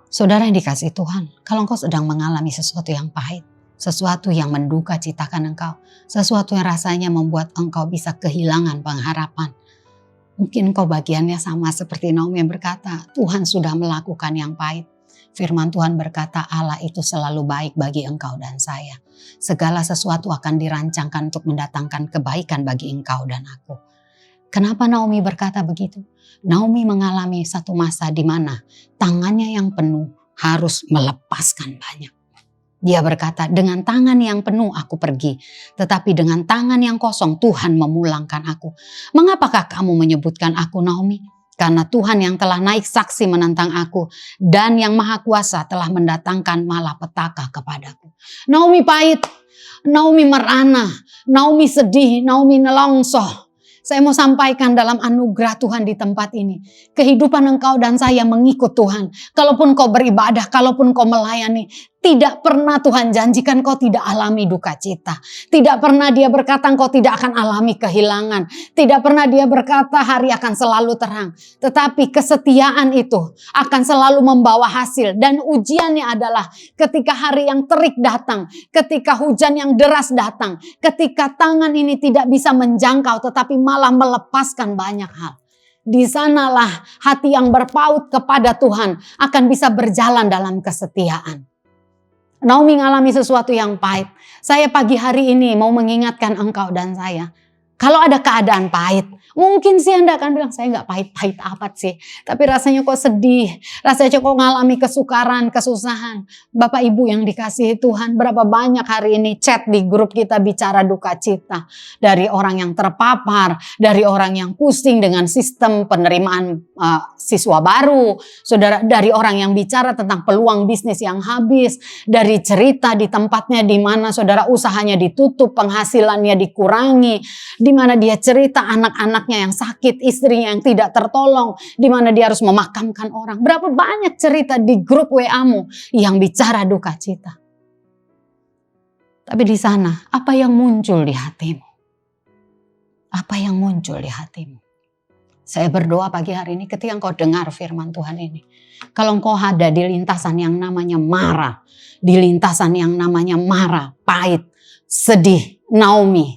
Saudara yang dikasihi Tuhan, kalau engkau sedang mengalami sesuatu yang pahit, sesuatu yang menduka citakan engkau, sesuatu yang rasanya membuat engkau bisa kehilangan pengharapan. Mungkin engkau bagiannya sama seperti Naomi yang berkata, Tuhan sudah melakukan yang pahit. Firman Tuhan berkata Allah itu selalu baik bagi engkau dan saya. Segala sesuatu akan dirancangkan untuk mendatangkan kebaikan bagi engkau dan aku. Kenapa Naomi berkata begitu? Naomi mengalami satu masa di mana tangannya yang penuh harus melepaskan banyak. Dia berkata, dengan tangan yang penuh aku pergi, tetapi dengan tangan yang kosong Tuhan memulangkan aku. Mengapakah kamu menyebutkan aku Naomi? Karena Tuhan yang telah naik saksi menentang aku dan yang Maha Kuasa telah mendatangkan malapetaka kepadaku. Naomi pahit, Naomi merana, Naomi sedih, Naomi nelongsoh. Saya mau sampaikan dalam anugerah Tuhan di tempat ini. Kehidupan engkau dan saya mengikut Tuhan. Kalaupun kau beribadah, kalaupun kau melayani, tidak pernah Tuhan janjikan kau tidak alami duka cita. Tidak pernah dia berkata kau tidak akan alami kehilangan. Tidak pernah dia berkata hari akan selalu terang. Tetapi kesetiaan itu akan selalu membawa hasil. Dan ujiannya adalah ketika hari yang terik datang. Ketika hujan yang deras datang. Ketika tangan ini tidak bisa menjangkau tetapi malah melepaskan banyak hal. Di sanalah hati yang berpaut kepada Tuhan akan bisa berjalan dalam kesetiaan. Naomi mengalami sesuatu yang pahit. Saya pagi hari ini mau mengingatkan engkau dan saya. Kalau ada keadaan pahit, mungkin sih Anda akan bilang, saya gak pahit-pahit amat sih. Tapi rasanya kok sedih, rasanya kok ngalami kesukaran, kesusahan. Bapak Ibu yang dikasihi Tuhan, berapa banyak hari ini chat di grup kita bicara duka cita. Dari orang yang terpapar, dari orang yang pusing dengan sistem penerimaan siswa baru. Saudara, dari orang yang bicara tentang peluang bisnis yang habis. Dari cerita di tempatnya di mana saudara usahanya ditutup, penghasilannya dikurangi. Di mana dia cerita anak-anaknya yang sakit, istrinya yang tidak tertolong, di mana dia harus memakamkan orang. Berapa banyak cerita di grup WA-mu yang bicara duka cita. Tapi di sana, apa yang muncul di hatimu? Apa yang muncul di hatimu? Saya berdoa pagi hari ini ketika engkau dengar firman Tuhan ini. Kalau engkau ada di lintasan yang namanya marah, di lintasan yang namanya marah, pahit, sedih, Naomi,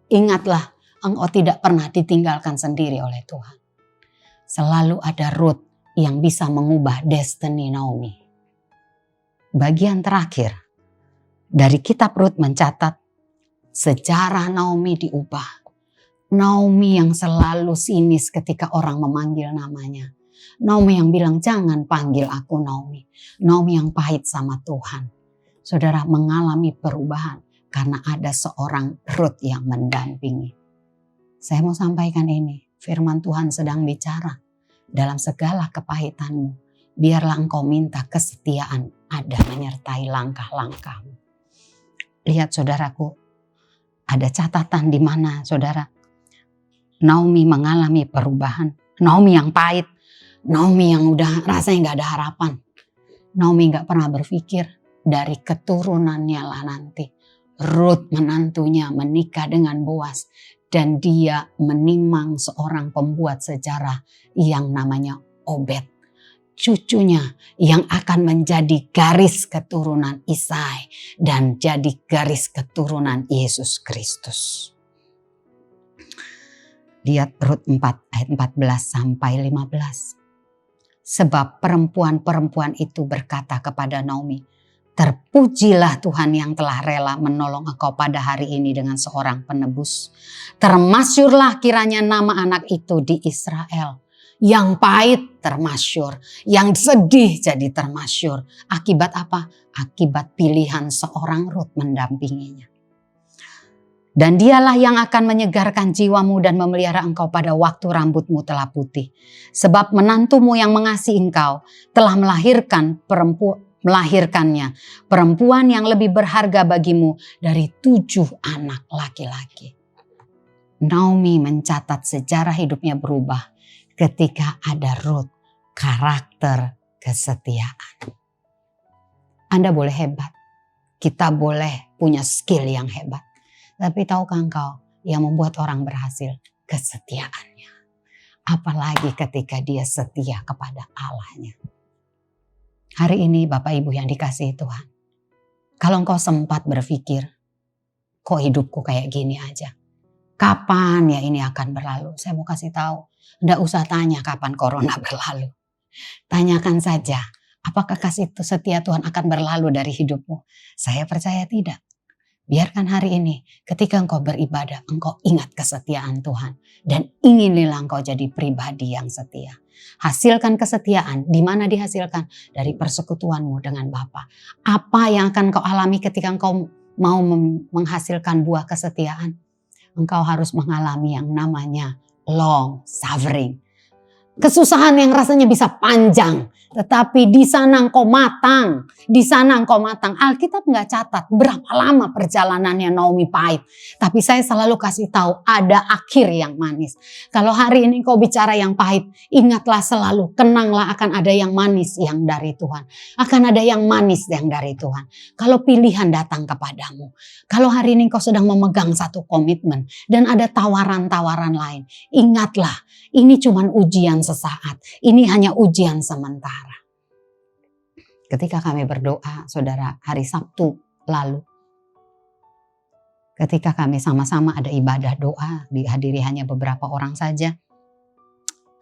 ingatlah, engkau tidak pernah ditinggalkan sendiri oleh Tuhan. Selalu ada Rut yang bisa mengubah destiny Naomi. Bagian terakhir dari kitab Rut mencatat sejarah Naomi diubah. Naomi yang selalu sinis ketika orang memanggil namanya. Naomi yang bilang jangan panggil aku Naomi. Naomi yang pahit sama Tuhan. Saudara mengalami perubahan karena ada seorang Rut yang mendampingi. Saya mau sampaikan ini, firman Tuhan sedang bicara dalam segala kepahitanmu. Biarlah engkau minta kesetiaan ada menyertai langkah-langkahmu. Lihat saudaraku, ada catatan di mana saudara, Naomi mengalami perubahan. Naomi yang pahit, Naomi yang udah rasanya gak ada harapan. Naomi gak pernah berpikir dari keturunannya lah nanti Rut menantunya menikah dengan Boaz. Dan dia menimang seorang pembuat sejarah yang namanya Obed. Cucunya yang akan menjadi garis keturunan Isai dan jadi garis keturunan Yesus Kristus. Lihat Rut 4 ayat 14 sampai 15. Sebab perempuan-perempuan itu berkata kepada Naomi, terpujilah Tuhan yang telah rela menolong engkau pada hari ini dengan seorang penebus. Termasyurlah kiranya nama anak itu di Israel. Yang pahit termasyur, yang sedih jadi termasyur. Akibat apa? Akibat pilihan seorang Rut mendampinginya. Dan dialah yang akan menyegarkan jiwamu dan memelihara engkau pada waktu rambutmu telah putih. Sebab menantumu yang mengasihi engkau telah melahirkannya, perempuan yang lebih berharga bagimu dari 7 anak laki-laki. Naomi mencatat sejarah hidupnya berubah ketika ada Ruth, karakter kesetiaan. Anda boleh hebat, kita boleh punya skill yang hebat. Tapi tahukah engkau yang membuat orang berhasil? Kesetiaannya. Apalagi ketika dia setia kepada Allahnya. Hari ini Bapak Ibu yang dikasihi Tuhan. Kalau engkau sempat berpikir, kok hidupku kayak gini aja? Kapan ya ini akan berlalu? Saya mau kasih tahu, enggak usah tanya kapan corona berlalu. Tanyakan saja, apakah kasih setia Tuhan akan berlalu dari hidupmu? Saya percaya tidak. Biarkan hari ini ketika engkau beribadah, engkau ingat kesetiaan Tuhan. Dan inginilah engkau jadi pribadi yang setia. Hasilkan kesetiaan. Di mana dihasilkan? Dari persekutuanmu dengan Bapa. Apa yang akan kau alami ketika engkau mau menghasilkan buah kesetiaan? Engkau harus mengalami yang namanya long suffering. Kesusahan yang rasanya bisa panjang, tetapi di sana engkau matang. Di sana engkau matang. Alkitab nggak catat berapa lama perjalanannya Naomi pahit. Tapi saya selalu kasih tahu ada akhir yang manis. Kalau hari ini engkau bicara yang pahit, ingatlah selalu, kenanglah akan ada yang manis yang dari Tuhan. Akan ada yang manis yang dari Tuhan. Kalau pilihan datang kepadamu. Kalau hari ini engkau sedang memegang satu komitmen dan ada tawaran-tawaran lain, ingatlah ini cuma ujian sesaat. Ini hanya ujian sementara. Ketika kami berdoa, saudara, hari Sabtu lalu, ketika kami sama-sama ada ibadah doa, dihadiri hanya beberapa orang saja,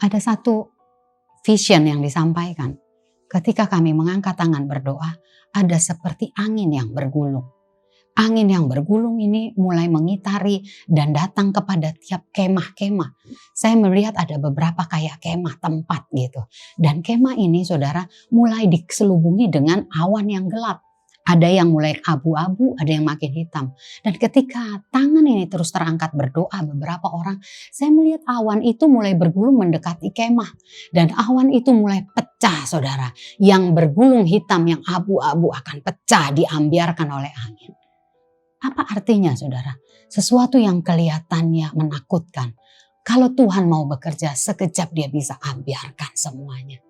ada satu vision yang disampaikan. Ketika kami mengangkat tangan berdoa, ada seperti angin yang bergulung. Angin yang bergulung ini mulai mengitari dan datang kepada tiap kemah-kemah. Saya melihat ada beberapa kayak kemah tempat gitu. Dan kemah ini saudara mulai diselubungi dengan awan yang gelap. Ada yang mulai abu-abu, ada yang makin hitam. Dan ketika tangan ini terus terangkat berdoa beberapa orang, saya melihat awan itu mulai bergulung mendekati kemah. Dan awan itu mulai pecah saudara. Yang bergulung hitam, yang abu-abu akan pecah diambiarkan oleh angin. Apa artinya saudara? Sesuatu yang kelihatannya menakutkan. Kalau Tuhan mau bekerja, sekejap dia bisa ambiarkan semuanya.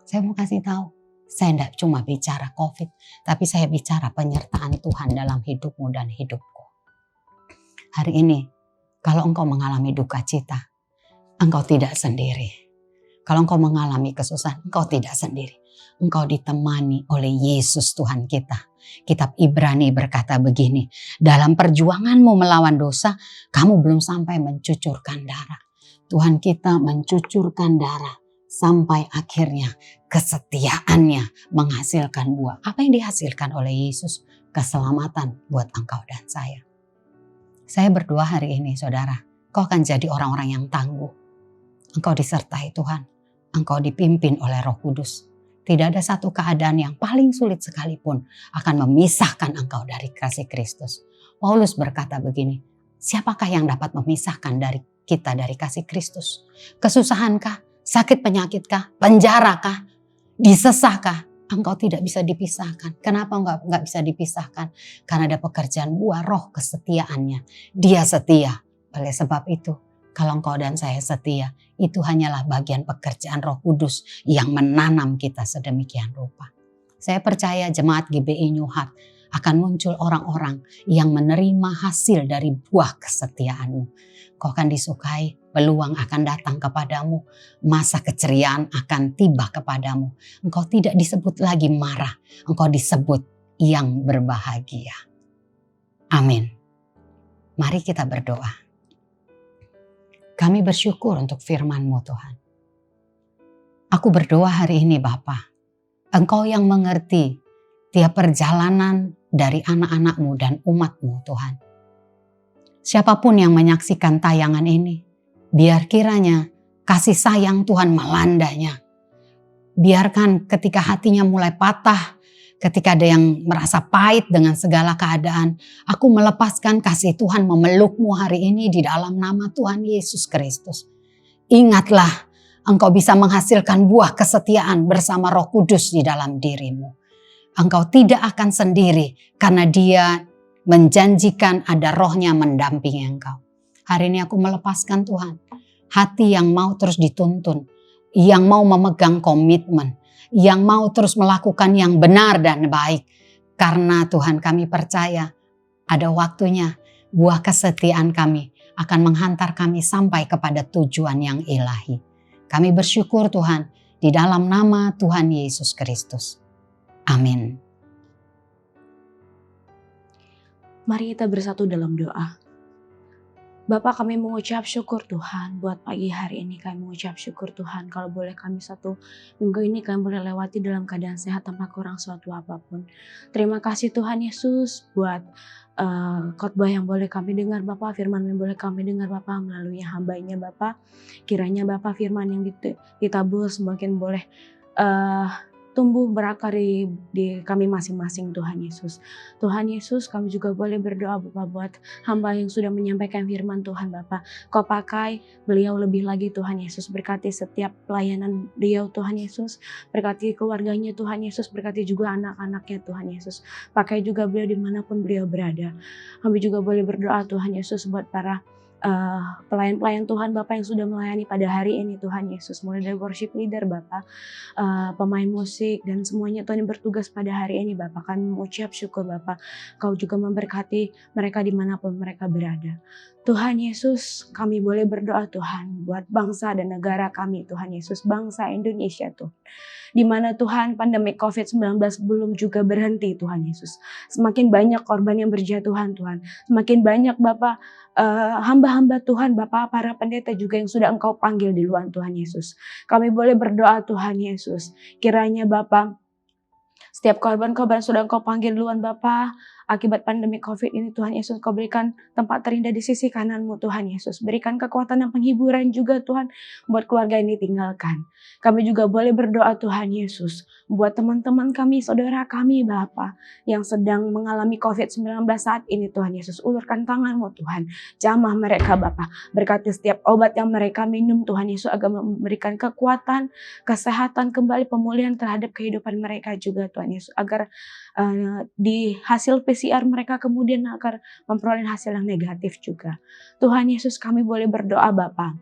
Saya mau kasih tahu, saya tidak cuma bicara COVID, tapi saya bicara penyertaan Tuhan dalam hidupmu dan hidupku. Hari ini, kalau engkau mengalami duka cita, engkau tidak sendiri. Kalau engkau mengalami kesusahan, engkau tidak sendiri. Engkau ditemani oleh Yesus Tuhan kita. Kitab Ibrani berkata begini, dalam perjuanganmu melawan dosa, kamu belum sampai mencucurkan darah. Tuhan kita mencucurkan darah sampai akhirnya kesetiaannya menghasilkan buah. Apa yang dihasilkan oleh Yesus? Keselamatan buat engkau dan saya. Saya berdoa hari ini saudara, kau akan jadi orang-orang yang tangguh. Engkau disertai Tuhan, engkau dipimpin oleh Roh Kudus. Tidak ada satu keadaan yang paling sulit sekalipun akan memisahkan engkau dari kasih Kristus. Paulus berkata begini, siapakah yang dapat memisahkan dari kita dari kasih Kristus? Kesusahankah? Sakit penyakitkah? Penjarakah? Disesahkah? Engkau tidak bisa dipisahkan. Kenapa enggak bisa dipisahkan? Karena ada pekerjaan buah roh kesetiaannya. Dia setia. Oleh sebab itu, kalau engkau dan saya setia, itu hanyalah bagian pekerjaan Roh Kudus yang menanam kita sedemikian rupa. Saya percaya jemaat GBI New Heart akan muncul orang-orang yang menerima hasil dari buah kesetiaanmu. Kau akan disukai, peluang akan datang kepadamu, masa keceriaan akan tiba kepadamu. Engkau tidak disebut lagi marah, engkau disebut yang berbahagia. Amin. Mari kita berdoa. Kami bersyukur untuk firman-Mu Tuhan. Aku berdoa hari ini Bapa, Engkau yang mengerti tiap perjalanan dari anak-anak-Mu dan umat-Mu Tuhan. Siapapun yang menyaksikan tayangan ini, biar kiranya kasih sayang Tuhan melandanya. Biarkan ketika hatinya mulai patah, Ketika ada yang merasa pahit dengan segala keadaan, aku melepaskan kasih Tuhan memelukmu hari ini di dalam nama Tuhan Yesus Kristus. Ingatlah, engkau bisa menghasilkan buah kesetiaan bersama Roh Kudus di dalam dirimu. Engkau tidak akan sendiri karena Dia menjanjikan ada Rohnya mendampingi engkau. Hari ini aku melepaskan Tuhan, hati yang mau terus dituntun, yang mau memegang komitmen, yang mau terus melakukan yang benar dan baik. Karena Tuhan, kami percaya ada waktunya buah kesetiaan kami akan menghantar kami sampai kepada tujuan yang ilahi. Kami bersyukur Tuhan di dalam nama Tuhan Yesus Kristus. Amin. Mari kita bersatu dalam doa. Bapak, kami mengucap syukur Tuhan buat pagi hari ini. Kami mengucap syukur Tuhan kalau boleh kami satu minggu ini kami boleh lewati dalam keadaan sehat tanpa kurang suatu apapun. Terima kasih Tuhan Yesus buat khotbah yang boleh kami dengar Bapak, firman yang boleh kami dengar Bapak melalui hamba-Nya Bapak. Kiranya Bapak firman yang ditabur semakin boleh tumbuh berakar di kami masing-masing Tuhan Yesus. Tuhan Yesus, kami juga boleh berdoa Bapak buat hamba yang sudah menyampaikan firman Tuhan Bapak. Kau pakai beliau lebih lagi Tuhan Yesus. Berkati setiap pelayanan beliau Tuhan Yesus. Berkati keluarganya Tuhan Yesus. Berkati juga anak-anaknya Tuhan Yesus. Pakai juga beliau dimanapun beliau berada. Kami juga boleh berdoa Tuhan Yesus buat para pelayan-pelayan Tuhan Bapak yang sudah melayani pada hari ini Tuhan Yesus, mulai dari worship leader Bapak, pemain musik dan semuanya Tuhan yang bertugas pada hari ini Bapak. Kami mengucap syukur Bapak, Kau juga memberkati mereka dimanapun mereka berada. Tuhan Yesus, kami boleh berdoa Tuhan buat bangsa dan negara kami Tuhan Yesus, bangsa Indonesia Tuhan. Di mana Tuhan pandemi COVID-19 belum juga berhenti Tuhan Yesus. Semakin banyak korban yang berjatuhan Tuhan. Semakin banyak Bapak hamba-hamba Tuhan Bapak, para pendeta juga yang sudah Engkau panggil di luar Tuhan Yesus. Kami boleh berdoa Tuhan Yesus. Kiranya Bapak, setiap korban-korban sudah Engkau panggil duluan Bapak, akibat pandemi COVID ini Tuhan Yesus, Kau berikan tempat terindah di sisi kanan-Mu Tuhan Yesus. Berikan kekuatan dan penghiburan juga Tuhan buat keluarga ini tinggalkan. Kami juga boleh berdoa Tuhan Yesus buat teman-teman kami, saudara kami Bapa yang sedang mengalami COVID-19 saat ini Tuhan Yesus. Ulurkan tangan-Mu Tuhan, jamah mereka Bapa. Berkati setiap obat yang mereka minum Tuhan Yesus agar memberikan kekuatan, kesehatan, kembali pemulihan terhadap kehidupan mereka juga Tuhan Yesus. Agar di hasil PCR mereka kemudian akan memperoleh hasil yang negatif juga. Tuhan Yesus, kami boleh berdoa Bapa.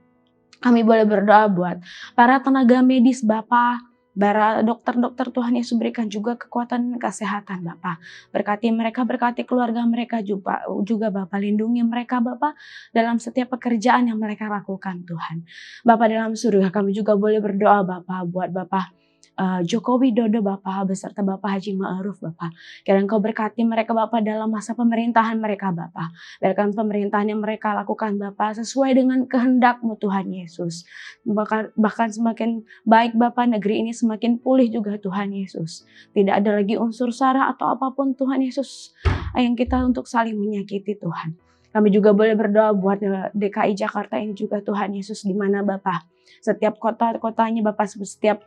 Kami boleh berdoa buat para tenaga medis Bapa, para dokter-dokter Tuhan Yesus, berikan juga kekuatan dan kesehatan Bapa. Berkati mereka, berkati keluarga mereka juga Bapa. Lindungi mereka Bapa dalam setiap pekerjaan yang mereka lakukan Tuhan. Bapa dalam surga, kami juga boleh berdoa Bapa buat Bapa Joko Widodo Bapak beserta Bapak Haji Ma'ruf Bapak. Kiranya Engkau berkati mereka Bapak dalam masa pemerintahan mereka Bapak. Biarkan pemerintahan yang mereka lakukan Bapak sesuai dengan kehendak-Mu Tuhan Yesus. Bahkan semakin baik Bapak, negeri ini semakin pulih juga Tuhan Yesus. Tidak ada lagi unsur sara atau apapun Tuhan Yesus yang kita untuk saling menyakiti Tuhan. Kami juga boleh berdoa buat DKI Jakarta ini juga Tuhan Yesus, di mana Bapak setiap kota-kotanya Bapak, setiap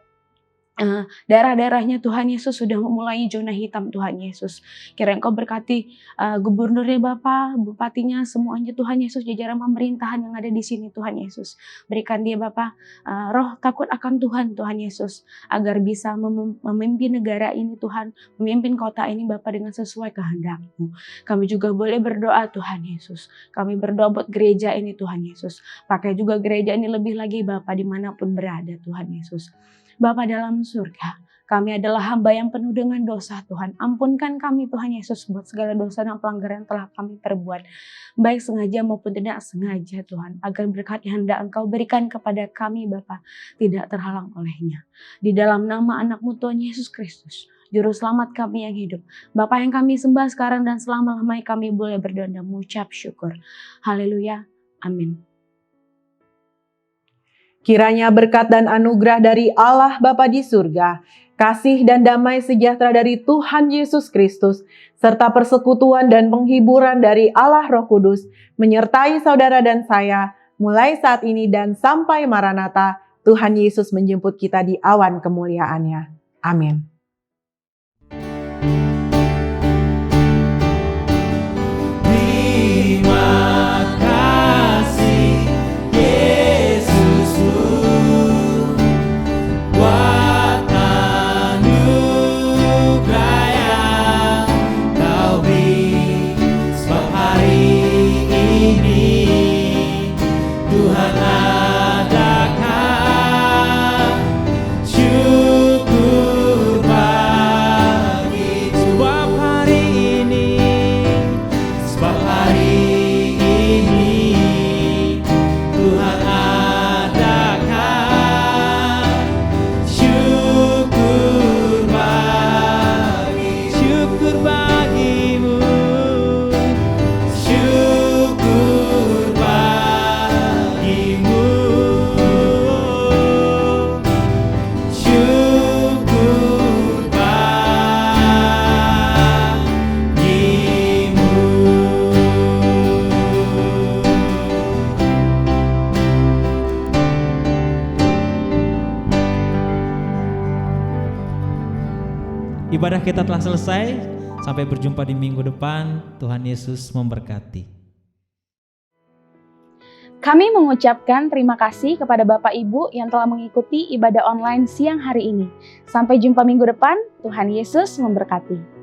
daerah-daerahnya Tuhan Yesus sudah memulai zona hitam Tuhan Yesus. Kiranya Engkau berkati gubernurnya Bapak, bupatinya, semuanya Tuhan Yesus, jajaran pemerintahan yang ada di sini Tuhan Yesus. Berikan dia Bapak roh takut akan Tuhan Yesus, agar bisa memimpin negara ini Tuhan, memimpin kota ini Bapak dengan sesuai kehendak-Mu. Kami juga boleh berdoa Tuhan Yesus. Kami berdoa buat gereja ini Tuhan Yesus. Pakai juga gereja ini lebih lagi Bapak dimanapun berada Tuhan Yesus. Bapa dalam surga, kami adalah hamba yang penuh dengan dosa Tuhan. Ampunkan kami Tuhan Yesus buat segala dosa dan pelanggaran yang telah kami perbuat. Baik sengaja maupun tidak sengaja Tuhan. Agar berkat yang hendak Engkau berikan kepada kami Bapa tidak terhalang olehnya. Di dalam nama anak-Mu Tuhan Yesus Kristus, Juru Selamat kami yang hidup. Bapa yang kami sembah sekarang dan selama-lamanya, kami boleh berdoa dan mengucap syukur. Haleluya. Amin. Kiranya berkat dan anugerah dari Allah Bapa di surga, kasih dan damai sejahtera dari Tuhan Yesus Kristus, serta persekutuan dan penghiburan dari Allah Roh Kudus, menyertai saudara dan saya, mulai saat ini dan sampai Maranatha, Tuhan Yesus menjemput kita di awan kemuliaan-Nya. Amin. ibadah kita telah selesai. Sampai berjumpa di minggu depan. Tuhan Yesus memberkati. Kami mengucapkan terima kasih kepada Bapak Ibu yang telah mengikuti ibadah online siang hari ini. Sampai jumpa minggu depan, Tuhan Yesus memberkati.